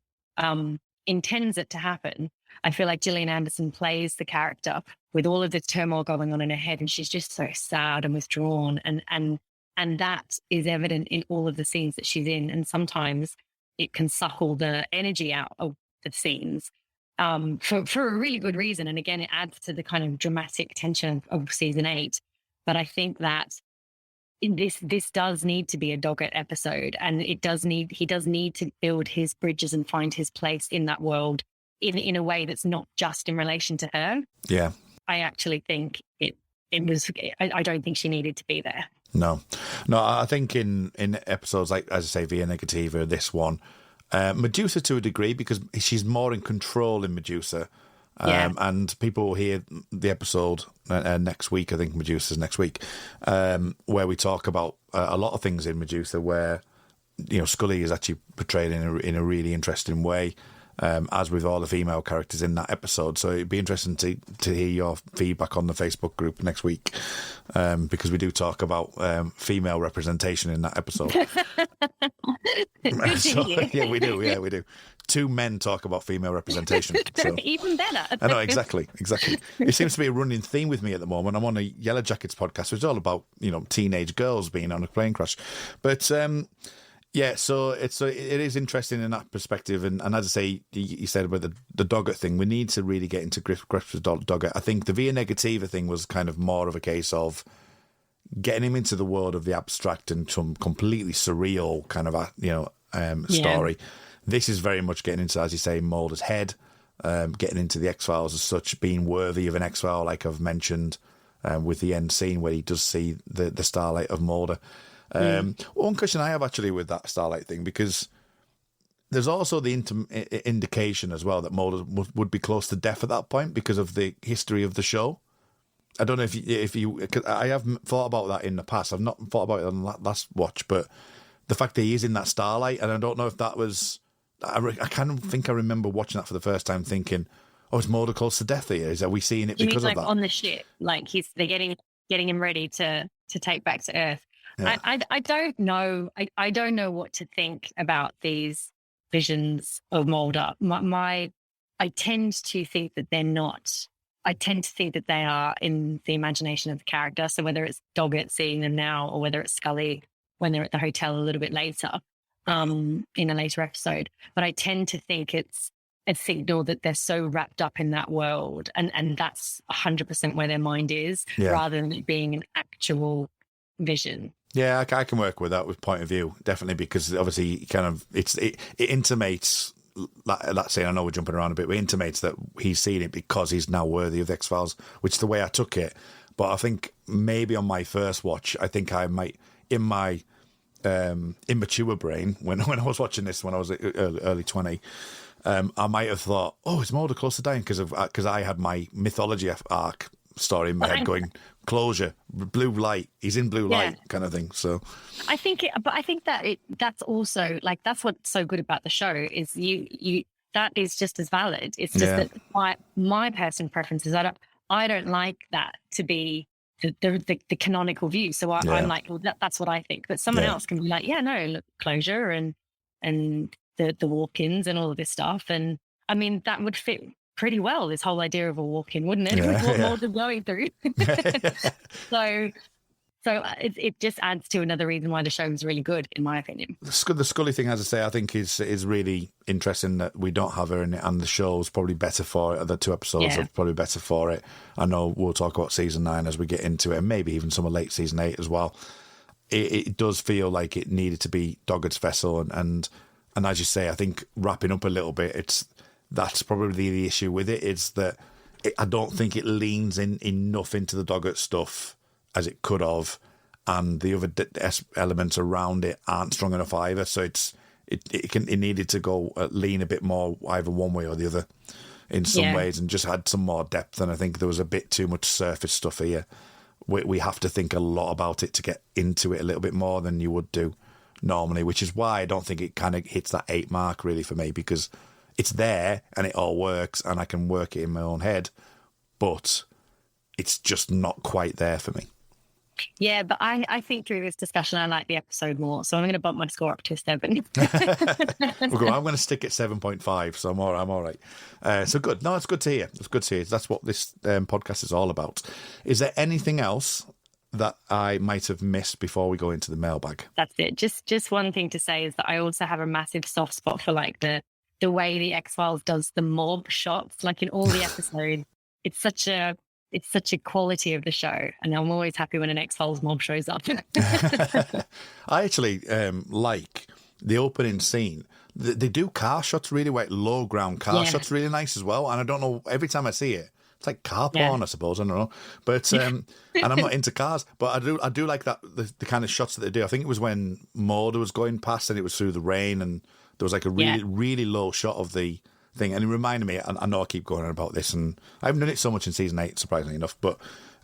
intends it to happen, I feel like Gillian Anderson plays the character with all of this turmoil going on in her head, and she's just so sad and withdrawn, and that is evident in all of the scenes that she's in. And sometimes it can suck all the energy out of the scenes for a really good reason. And again, it adds to the kind of dramatic tension of season 8. But I think that this does need to be a Doggett episode, and he does need to build his bridges and find his place in that world in a way that's not just in relation to her. Yeah. I actually think it was, I don't think she needed to be there. No, I think in episodes like, as I say, Via Negativa, this one, Medusa to a degree, because she's more in control in Medusa. And people will hear the episode next week, I think Medusa's next week, where we talk about a lot of things in Medusa where, Scully is actually portrayed in a really interesting way, as with all the female characters in that episode. So it'd be interesting to hear your feedback on the Facebook group next week, because we do talk about female representation in that episode. Yeah, we do. 2 men talk about female representation. So. Even better. I know, exactly. It seems to be a running theme with me at the moment. I'm on a Yellow Jackets podcast, which is all about, teenage girls being on a plane crash. But yeah, so it is interesting in that perspective. And as I say, you said about the Doggett thing, we need to really get into grips with Doggett. I think the Via Negativa thing was kind of more of a case of getting him into the world of the abstract and some completely surreal kind of, story. This is very much getting into, as you say, Mulder's head, getting into the X-Files as such, being worthy of an X-File, like I've mentioned, with the end scene where he does see the starlight of Mulder. One question I have actually with that starlight thing, because there's also the indication as well that Mulder would be close to death at that point because of the history of the show. I don't know if you, cause I have thought about that in the past. I've not thought about it on that last watch, but the fact that he is in that starlight, and I don't know if that was, I kind of think I remember watching that for the first time thinking, oh, is Mulder close to death here? Are we seeing it because of that? On the ship, like they're getting him ready to take back to Earth. Yeah. I don't know. I don't know what to think about these visions of Mulder. I tend to think that they're not. I tend to think that they are in the imagination of the character. So whether it's Doggett seeing them now, or whether it's Scully when they're at the hotel a little bit later, in a later episode. But I tend to think it's a signal that they're so wrapped up in that world, and that's 100% where their mind is, rather than it being an actual vision. Yeah, I can work with that with point of view, definitely, because obviously kind of it intimates that scene. I know we're jumping around a bit, but it intimates that he's seen it because he's now worthy of the X-Files, which is the way I took it. But I think maybe on my first watch, I think I might, in my immature brain, when I was watching this when I was early 20, I might have thought, oh, it's Mulder close to dying because I had my mythology arc story in my head going, closure, blue light, he's in blue light kind of thing. So I think that's also, like, that's what's so good about the show is you that is just as valid. It's just that my personal preference is I don't like that to be the canonical view. So I'm like, well, that's what I think. But someone else can be like, yeah, no, look, closure and the walk-ins and all of this stuff. And I mean, that would fit pretty well, this whole idea of a walk-in, wouldn't it? With what Mulder's going through. So it just adds to another reason why the show is really good, in my opinion. The Scully thing, as I say, I think is really interesting that we don't have her in it, and the show's probably better for it. The 2 episodes are probably better for it. I know we'll talk about season 9 as we get into it, and maybe even some of late season 8 as well. It does feel like it needed to be Doggett's vessel, and as you say, I think wrapping up a little bit, that's probably the issue with it, is that I don't think it leans in enough into the Doggett stuff as it could have, and the other elements around it aren't strong enough either. So it needed to go lean a bit more either one way or the other in some ways, and just had some more depth. And I think there was a bit too much surface stuff here. We have to think a lot about it to get into it a little bit more than you would do normally, which is why I don't think it kind of hits that 8 mark really for me, because it's there and it all works and I can work it in my own head, but it's just not quite there for me. Yeah, but I think through this discussion, I like the episode more. So I'm going to bump my score up to 7. I'm going to stick at 7.5. So I'm all right. So good. No, it's good to hear. It's good to hear. That's what this podcast is all about. Is there anything else that I might have missed before we go into the mailbag? That's it. Just one thing to say is that I also have a massive soft spot for like the way the X-Files does the mob shots. Like in all the episodes, it's such a quality of the show, and I'm always happy when an X-Files mob shows up. I actually like the opening scene. They do car shots really well, low ground car shots really nice as well. And I don't know, every time I see it, it's like car porn, I suppose. I don't know, but and I'm not into cars, but I do like that the kind of shots that they do. I think it was when Mulder was going past and it was through the rain, and there was like a really low shot of the thing, and it reminded me, I know I keep going on about this, and I haven't done it so much in season 8, surprisingly enough, but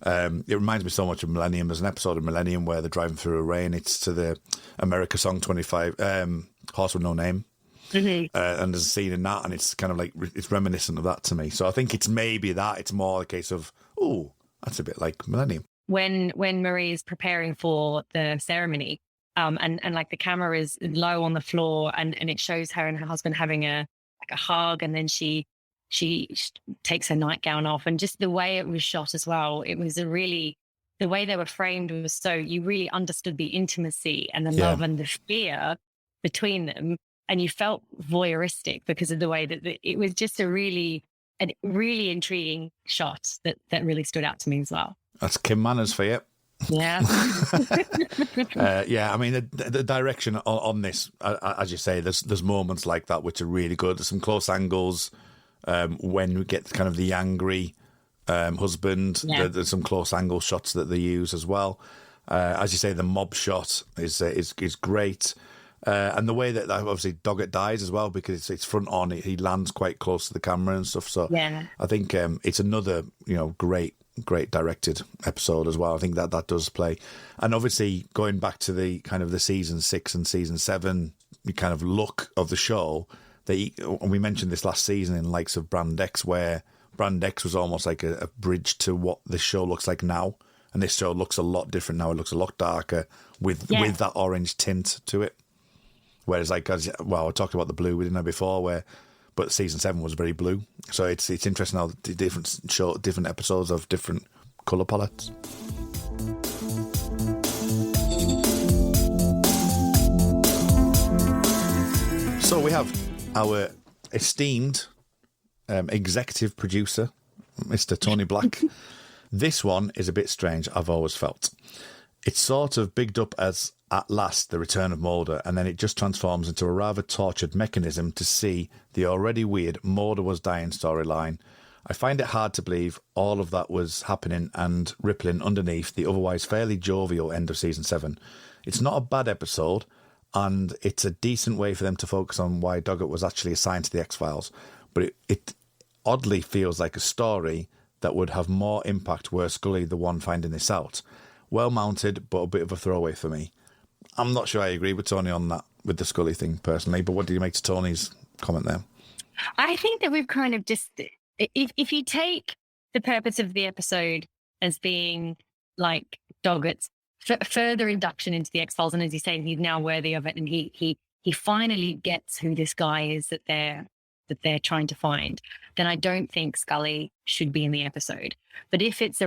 it reminds me so much of Millennium. There's an episode of Millennium where they're driving through a rain. It's to the America song 25, Horse with No Name. Mm-hmm. And there's a scene in that, and it's kind of like, it's reminiscent of that to me. So I think it's maybe that, it's more a case of, oh, that's a bit like Millennium. When Marie is preparing for the ceremony, and like the camera is low on the floor, and it shows her and her husband having a hug, and then she takes her nightgown off, and just the way it was shot as well, it was the way they were framed was so you really understood the intimacy and the love and the fear between them, and you felt voyeuristic because of the way that it was just a really intriguing shot that really stood out to me as well. That's Kim Manners for you. Yeah. I mean, the direction on this, as you say, there's moments like that which are really good. There's some close angles when we get kind of the angry husband. Yeah. There's some close angle shots that they use as well. As you say, the mob shot is great. And the way that obviously Doggett dies as well, because it's front on, he lands quite close to the camera and stuff. So I think it's another great great directed episode as well. I think that does play. And obviously going back to the kind of the season 6 and season 7 kind of look of the show, and we mentioned this last season in likes of Brand X, where Brand X was almost like a bridge to what this show looks like now. And this show looks a lot different now. It looks a lot darker with that orange tint to it. Whereas, I talked about the blue we didn't know before, but season 7 was very blue. So it's interesting how the different episodes of different colour palettes. So we have our esteemed executive producer, Mr. Tony Black. This one is a bit strange, I've always felt. It's sort of bigged up as, at last, the return of Mulder, and then it just transforms into a rather tortured mechanism to see the already weird Mulder was dying storyline. I find it hard to believe all of that was happening and rippling underneath the otherwise fairly jovial end of season 7. It's not a bad episode, and it's a decent way for them to focus on why Doggett was actually assigned to the X-Files, but it oddly feels like a story that would have more impact were Scully the one finding this out. Well mounted, but a bit of a throwaway for me. I'm not sure I agree with Tony on that, with the Scully thing personally, but what do you make to Tony's comment there? I think that we've kind of just, if you take the purpose of the episode as being like Doggett's further induction into the X-Files, and as you say, he's now worthy of it, and he finally gets who this guy is that they're trying to find, then I don't think Scully should be in the episode. But if it's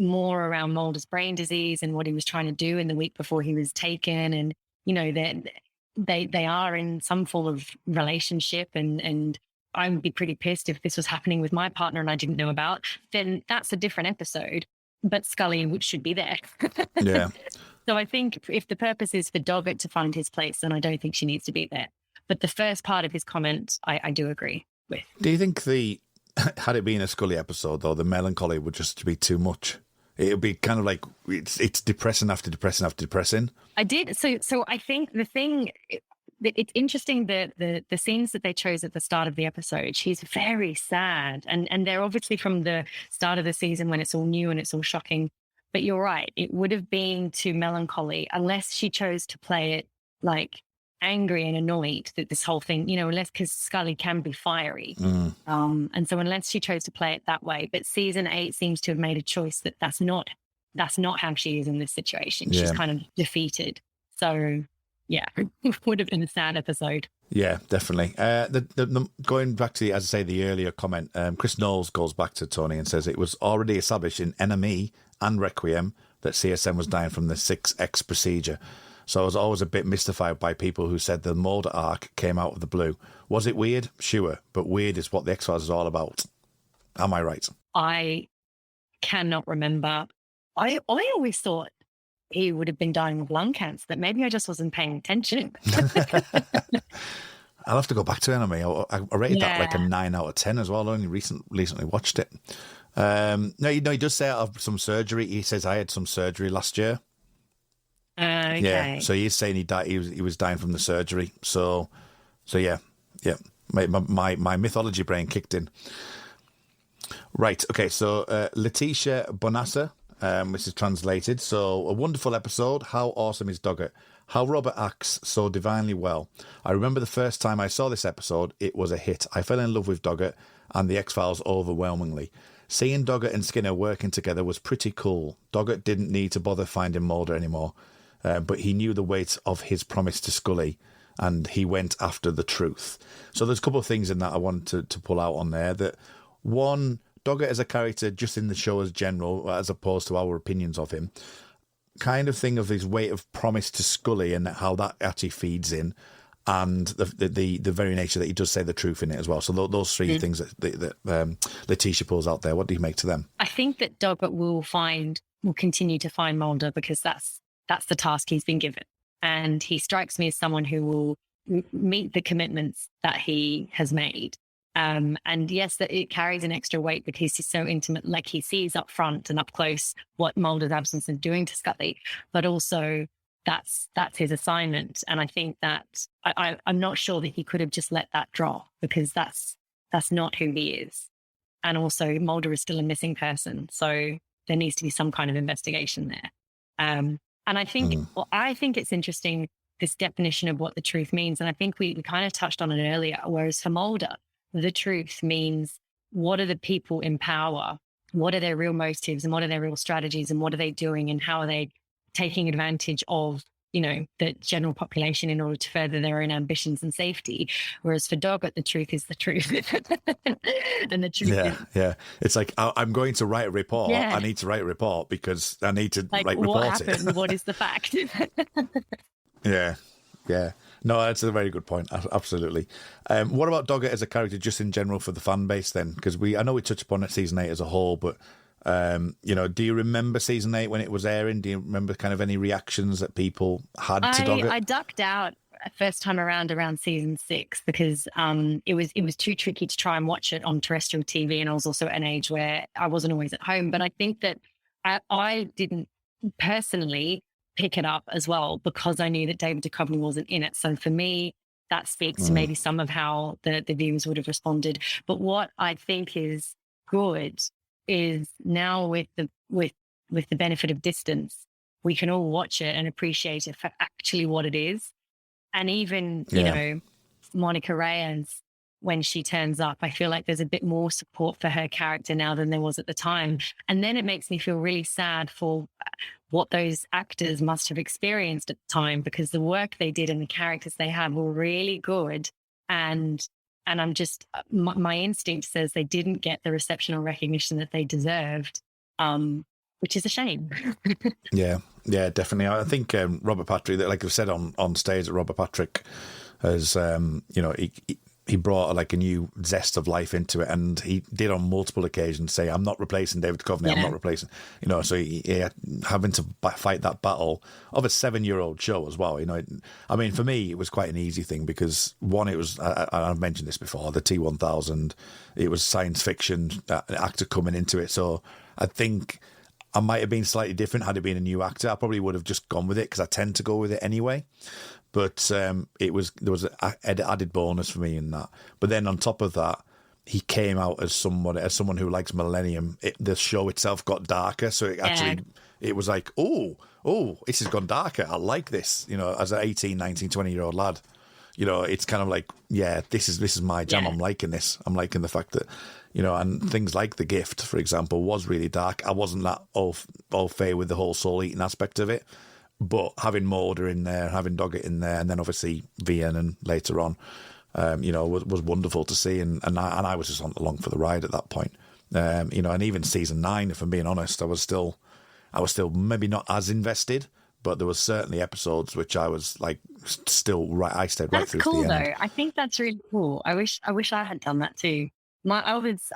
more around Mulder's brain disease and what he was trying to do in the week before he was taken, and they are in some form of relationship, and I would be pretty pissed if this was happening with my partner and I didn't know about, then that's a different episode. But Scully should be there. Yeah. So I think if the purpose is for Doggett to find his place, then I don't think she needs to be there. But the first part of his comment, I do agree with. Do you think had it been a Scully episode, though, the melancholy would just be too much? It would be kind of like it's depressing after depressing after depressing. I did. So I think the thing, it's interesting that the scenes that they chose at the start of the episode, she's very sad. And they're obviously from the start of the season when it's all new and it's all shocking. But you're right. It would have been too melancholy unless she chose to play it like angry and annoyed that this whole thing, unless, because Scully can be fiery. And so unless she chose to play it that way, but season 8 seems to have made a choice that's not how she is in this situation. Yeah. She's kind of defeated. So yeah, it would have been a sad episode. Yeah, definitely. Going back to as I say, the earlier comment, Chris Knowles goes back to Tony and says it was already established in NME and Requiem that CSM was dying from the 6X procedure. So I was always a bit mystified by people who said the Mulder arc came out of the blue. Was it weird? Sure, but weird is what the X-Files is all about. Am I right? I cannot remember. I always thought he would have been dying of lung cancer, but maybe I just wasn't paying attention. I'll have to go back to Enemy. I rated that like a 9 out of 10 as well. I only recently watched it. No, he does say out of some surgery. He says, I had some surgery last year. Okay. Yeah, so he's saying he died. He was dying from the surgery. So yeah. My mythology brain kicked in. Right. Okay. So Letitia Bonassa, which is translated. So a wonderful episode. How awesome is Doggett? How Robert acts so divinely well. I remember the first time I saw this episode, it was a hit. I fell in love with Doggett and the X-Files overwhelmingly. Seeing Doggett and Skinner working together was pretty cool. Doggett didn't need to bother finding Mulder anymore. But he knew the weight of his promise to Scully, and he went after the truth. So there's a couple of things in that I wanted to pull out on there. That one, Doggett as a character, just in the show as general, as opposed to our opinions of him, kind of thing of his weight of promise to Scully and how that actually feeds in, and the very nature that he does say the truth in it as well. So those three things that Letitia pulls out there, what do you make to them? I think that Doggett will continue to find Mulder because that's the task he's been given. And he strikes me as someone who will meet the commitments that he has made. And yes, that it carries an extra weight because he's so intimate, like he sees up front and up close what Mulder's absence is doing to Scully, but also that's his assignment. And I think that I'm not sure that he could have just let that drop because that's not who he is. And also Mulder is still a missing person. So there needs to be some kind of investigation there. And I think, I think it's interesting, this definition of what the truth means. And I think we kind of touched on it earlier, whereas for Mulder, the truth means what are the people in power? What are their real motives and what are their real strategies and what are they doing and how are they taking advantage of, you know, the general population in order to further their own ambitions and safety. Whereas for Doggett, the truth is the truth. And the truth is... Yeah. It's like, I'm going to write a report. Yeah. I need to write a report because I need to report what happened? What is the fact? Yeah. No, that's a very good point. Absolutely. What about Doggett as a character, just in general for the fan base then? Because I know we touched upon it season 8 as a whole, but you know, do you remember season 8 when it was airing? Do you remember kind of any reactions that people had to Doggett? I ducked out first time around season 6 because it was too tricky to try and watch it on terrestrial TV, and I was also at an age where I wasn't always at home. But I think that I didn't personally pick it up as well because I knew that David Duchovny wasn't in it. So for me, that speaks to maybe some of how the viewers would have responded. But what I think is good is now with the benefit of distance, we can all watch it and appreciate it for actually what it is. And even, you know, Monica Reyes, when she turns up, I feel like there's a bit more support for her character now than there was at the time. And then it makes me feel really sad for what those actors must have experienced at the time, because the work they did and the characters they had were really good. And I'm just, my instinct says they didn't get the reception or recognition that they deserved, which is a shame. Yeah, definitely. I think Robert Patrick, like I've said on stage, that Robert Patrick has, you know, he brought like a new zest of life into it, and he did on multiple occasions say, "I'm not replacing David Duchovny. I'm not replacing." You know, so he having to fight that battle of a 7-year-old show as well. You know, I mean, for me, it was quite an easy thing because one, it was I've mentioned this before, the T-1000. It was science fiction, an actor coming into it, so I think I might have been slightly different had it been a new actor. I probably would have just gone with it because I tend to go with it anyway. But there was an added bonus for me in that. But then on top of that, he came out as someone who likes Millennium. The show itself got darker, so it was like, oh, this has gone darker. I like this. You know, as an 18, 19, 20-year-old lad, you know, it's kind of like, yeah, this is my jam. I'm liking this. I'm liking the fact that, you know, and things like The Gift, for example, was really dark. I wasn't that all fair with the whole soul eating aspect of it. But having Mulder in there, having Doggett in there, and then obviously Vian later on, you know, was wonderful to see. And I was just along for the ride at that point. You know, and even season 9, if I'm being honest, I was still maybe not as invested, but there was certainly episodes which I was like still right. I stayed right through to the end. That's cool, though. I think that's really cool. I wish I had done that too. I was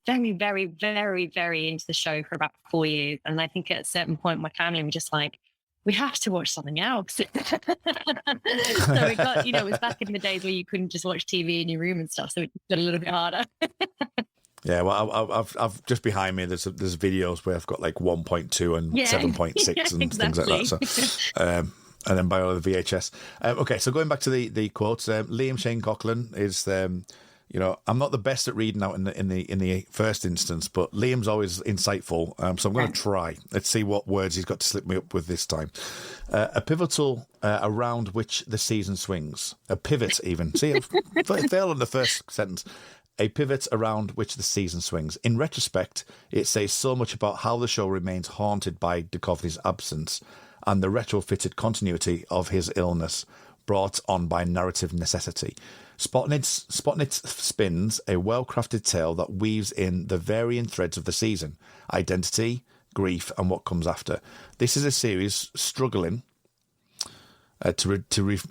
very, very, very, very into the show for about 4 years. And I think at a certain point, my family were just like, we have to watch something else. So it got, you know, it was back in the days where you couldn't just watch TV in your room and stuff. So it got a little bit harder. Yeah, well, I've just behind me, there's videos where I've got like 1.2 and 7.6 and things like that. So, and then by all the VHS. Okay, so going back to the quotes, Liam Shane Coughlin is... you know, I'm not the best at reading out in the first instance, but Liam's always insightful. So I'm going to try. Let's see what words he's got to slip me up with this time. A pivotal around which the season swings. A pivot, even. See, I failed on the first sentence. A pivot around which the season swings. In retrospect, it says so much about how the show remains haunted by Duchovny's absence and the retrofitted continuity of his illness brought on by narrative necessity. Spotnitz spins a well-crafted tale that weaves in the varying threads of the season, identity, grief, and what comes after. This is a series struggling to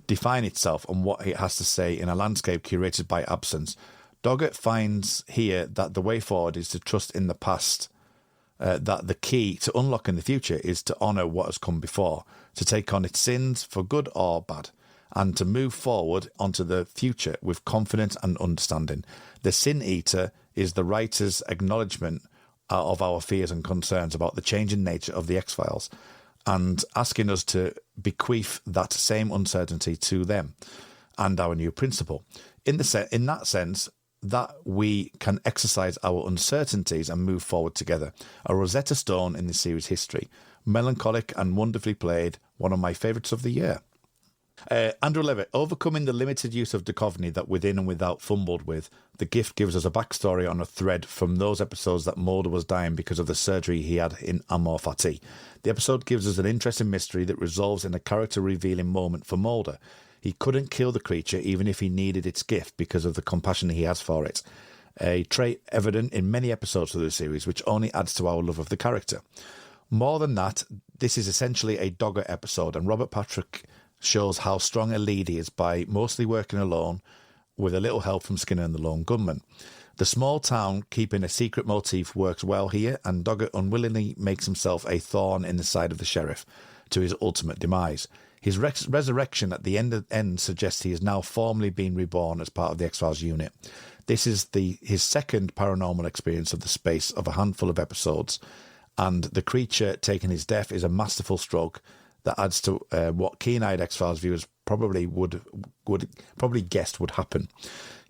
define itself and what it has to say in a landscape curated by absence. Doggett finds here that the way forward is to trust in the past, that the key to unlocking the future is to honour what has come before, to take on its sins for good or bad, and to move forward onto the future with confidence and understanding. The Sin Eater is the writer's acknowledgement of our fears and concerns about the changing nature of the X-Files and asking us to bequeath that same uncertainty to them and our new principal. In that sense, that we can exercise our uncertainties and move forward together. A Rosetta Stone in the series history. Melancholic and wonderfully played. One of my favourites of the year. Andrew Levitt, overcoming the limited use of Duchovny that Within and Without fumbled with, the gift gives us a backstory on a thread from those episodes that Mulder was dying because of the surgery he had in Amor Fati. The episode gives us an interesting mystery that resolves in a character-revealing moment for Mulder. He couldn't kill the creature even if he needed its gift because of the compassion he has for it. A trait evident in many episodes of the series, which only adds to our love of the character. More than that, this is essentially a Dogger episode, and Robert Patrick shows how strong a lead he is by mostly working alone with a little help from Skinner and the Lone Gunman. The small town keeping a secret motif works well here, and Dogger unwillingly makes himself a thorn in the side of the sheriff to his ultimate demise. His resurrection at the end suggests he is now formally being reborn as part of the X-Files unit. This is his second paranormal experience of the space of a handful of episodes, and the creature taking his death is a masterful stroke that adds to what keen-eyed X-Files viewers probably would guessed would happen.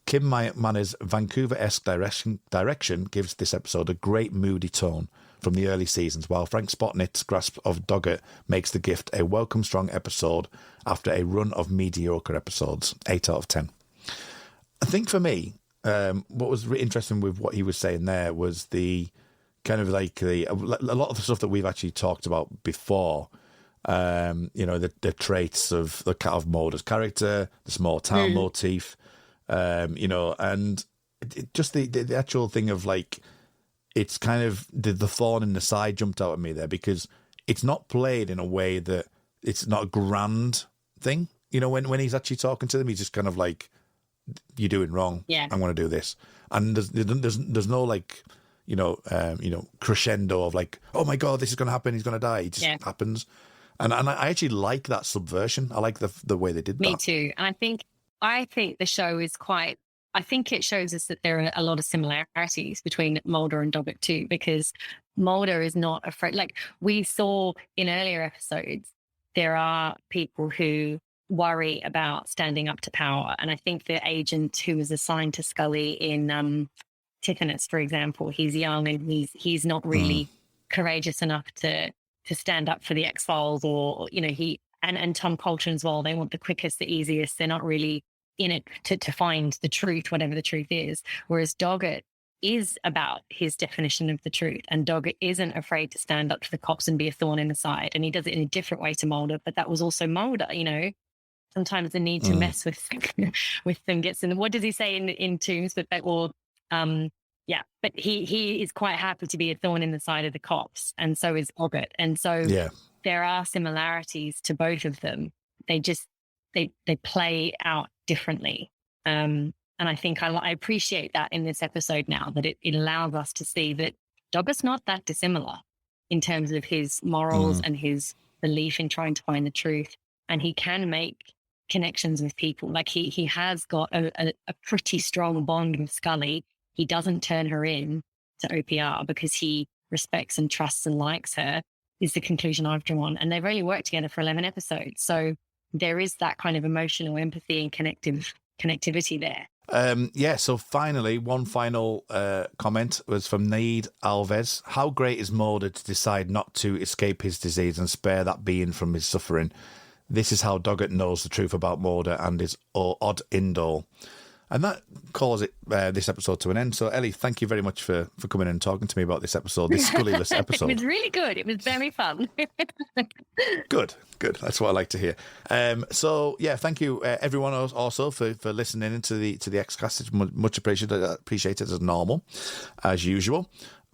Kim Manners' Vancouver-esque direction gives this episode a great moody tone from the early seasons, while Frank Spotnick's grasp of Dogger makes the gift a welcome strong episode after a run of mediocre episodes. 8 out of 10. I think for me, what was really interesting with what he was saying there was the kind of like a lot of the stuff that we've actually talked about before. The traits of Mulder's character, the small town motif, and just the actual thing of like, it's kind of the thorn in the side jumped out at me there because it's not played in a way that it's not a grand thing. When he's actually talking to them, he's just kind of like, you're doing wrong. Yeah. I'm going to do this. And there's no like, crescendo of like, oh my God, this is going to happen. He's going to die. It just happens. And I actually like that subversion. I like the way they did that. Me too. And I think the show is I think it shows us that there are a lot of similarities between Mulder and Doggett too, because Mulder is not afraid. Like we saw in earlier episodes, there are people who worry about standing up to power. And I think the agent who was assigned to Scully in Tithonus, for example, he's young and he's not really courageous enough to stand up for the X-Files or and Tom Coltrane as well. They want the quickest, the easiest. They're not really in it to find the truth, whatever the truth is. Whereas Doggett is about his definition of the truth, and Doggett isn't afraid to stand up to the cops and be a thorn in the side. And he does it in a different way to Mulder, but that was also Mulder, Sometimes the need to mess with them gets in. What does he say in Tombs? But he is quite happy to be a thorn in the side of the cops, and so is Doggett. And so there are similarities to both of them. They just they play out differently. And I think I appreciate that in this episode now, that it allows us to see that Doggett's not that dissimilar in terms of his morals and his belief in trying to find the truth. And he can make connections with people. Like he has got a pretty strong bond with Scully. He doesn't turn her in to OPR because he respects and trusts and likes her, is the conclusion I've drawn. And they've only worked together for 11 episodes. So there is that kind of emotional empathy and connectivity there. So finally, one final comment was from Naid Alves. How great is Mulder to decide not to escape his disease and spare that being from his suffering? This is how Doggett knows the truth about Mulder and his odd indole. And that calls it this episode to an end. So, Ellie, thank you very much for coming in and talking to me about this episode, this Scullyless episode. It was really good. It was very fun. Good. That's what I like to hear. Thank you, everyone also for listening into the X-Cast. It's much appreciated as normal, as usual.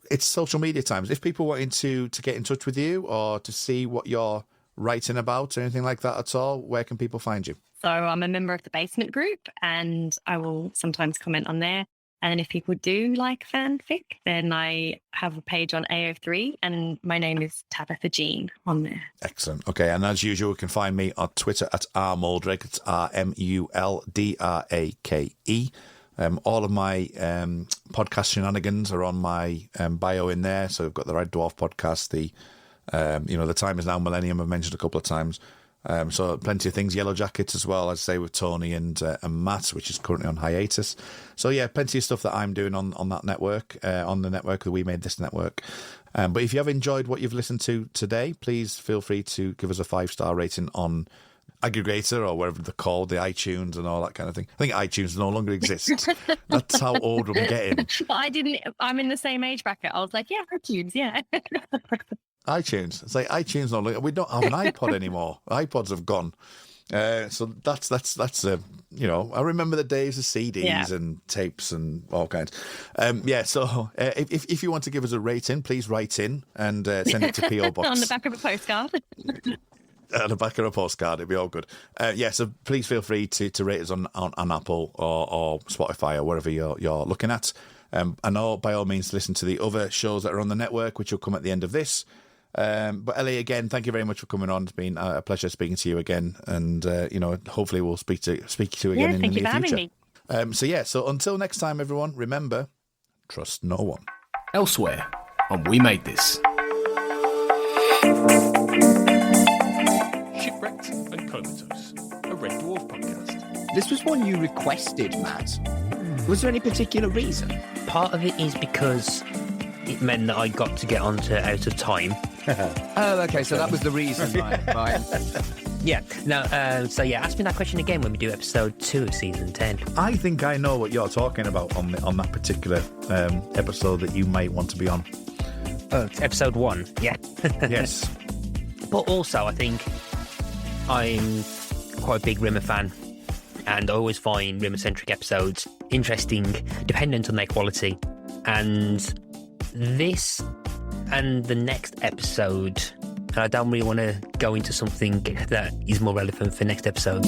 It's social media times. If people wanting to get in touch with you or to see what you're writing about or anything like that at all, where can people find you? So I'm a member of the Basement Group and I will sometimes comment on there. And if people do like fanfic, then I have a page on AO3 and my name is Tabitha Jean on there. Excellent. Okay. And as usual, you can find me on Twitter at rmuldrake. It's RMULDRAKE. All of my podcast shenanigans are on my bio in there. So we've got the Red Dwarf podcast, the Time Is Now Millennium I've mentioned a couple of times. So plenty of things, Yellow Jackets as well, as I say, with Tony and Matt, which is currently on hiatus. So yeah, plenty of stuff that I'm doing on that network, on the network that We Made This network. But if you have enjoyed what you've listened to today, please feel free to give us a 5-star rating on aggregator or whatever they're called, the iTunes and all that kind of thing. I think iTunes no longer exists. That's how old I'm getting. I'm in the same age bracket. I was like, yeah, iTunes, yeah. iTunes. It's like iTunes no longer. We don't have an iPod anymore. iPods have gone. So that's I remember the days of CDs and tapes and all kinds. So if you want to give us a rating, please write in and send it to PO Box. On the back of a postcard. On the back of a postcard, it'd be all good. So please feel free to rate us on Apple or Spotify or wherever you're looking at. And by all means, listen to the other shows that are on the network, which will come at the end of this. But Ellie, again, thank you very much for coming on. It's been a pleasure speaking to you again, and hopefully we'll speak to you again in the near future. So until next time, everyone, remember, trust no one. Elsewhere on We Made This. Shipwrecked and Comatose, a Red Dwarf podcast. This was one you requested, Matt. Was there any particular reason? Part of it is because it meant that I got to get onto Out of Time. Oh, okay, so that was the reason, right. Yeah, no, ask me that question again when we do episode 2 of season 10. I think I know what you're talking about on that particular episode that you might want to be on. Oh, episode 1, yeah. Yes. But also, I think I'm quite a big Rimmer fan, and I always find Rimmer-centric episodes interesting, dependent on their quality. And this and the next episode, and I don't really want to go into something that is more relevant for next episode.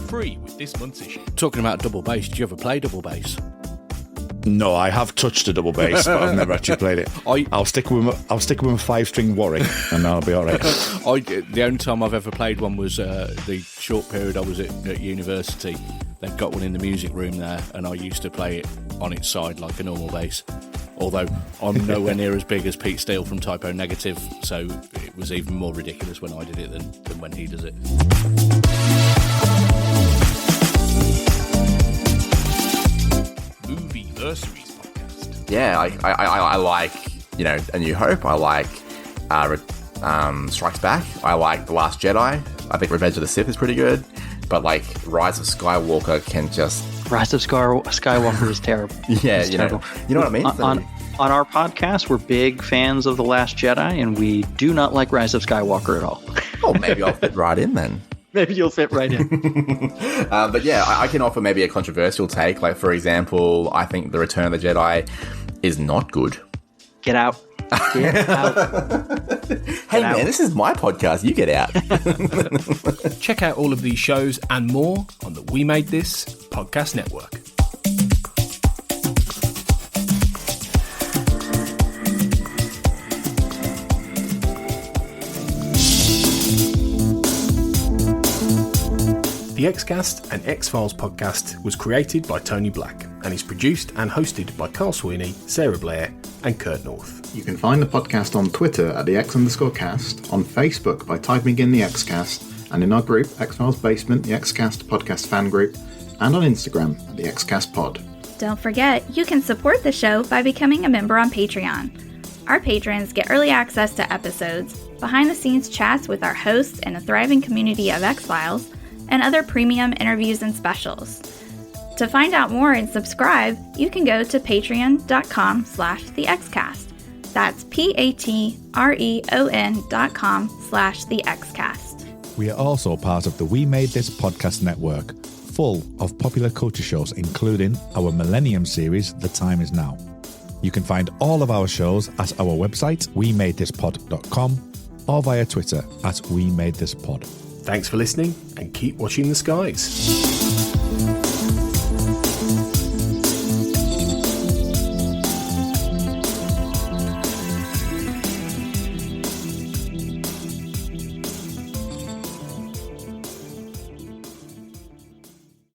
Free with this month's issue. Talking about double bass, did you ever play double bass? No, I have touched a double bass, but I've never actually played it. I'll stick with a 5-string Warwick, and I'll be all right. The only time I've ever played one was the short period I was at university. They've got one in the music room there, and I used to play it on its side like a normal bass. Although I'm nowhere near as big as Pete Steele from Typo Negative, so it was even more ridiculous when I did it than when he does it. Movieversaries podcast. Yeah, I like, A New Hope. I like Strikes Back. I like The Last Jedi. I think Revenge of the Sith is pretty good. But Rise of Skywalker can just... Rise of Skywalker is terrible. Yeah, terrible. You know what I mean? On our podcast, we're big fans of The Last Jedi, and we do not like Rise of Skywalker at all. Oh, maybe I'll fit right in then. Maybe you'll fit right in. But yeah, I can offer maybe a controversial take. Like, for example, I think The Return of the Jedi is not good. Get out. Get out. Hey, man, this is my podcast. You get out. Check out all of these shows and more on the We Made This podcast network. The Xcast and X-Files podcast was created by Tony Black and is produced and hosted by Carl Sweeney, Sarah Blair and Kurt North. You can find the podcast on Twitter at the X_cast, on Facebook by typing in the Xcast, and in our group, X-Files Basement, the Xcast podcast fan group, and on Instagram at the Xcast pod. Don't forget, you can support the show by becoming a member on Patreon. Our patrons get early access to episodes, behind-the-scenes chats with our hosts and a thriving community of X-Files, and other premium interviews and specials. To find out more and subscribe, you can go to patreon.com/thexcast. That's patreon.com/thexcast. We are also part of the We Made This podcast network, full of popular culture shows, including our Millennium series, The Time Is Now. You can find all of our shows at our website, wemadethispod.com, or via Twitter at wemadethispod. Thanks for listening and keep watching the skies.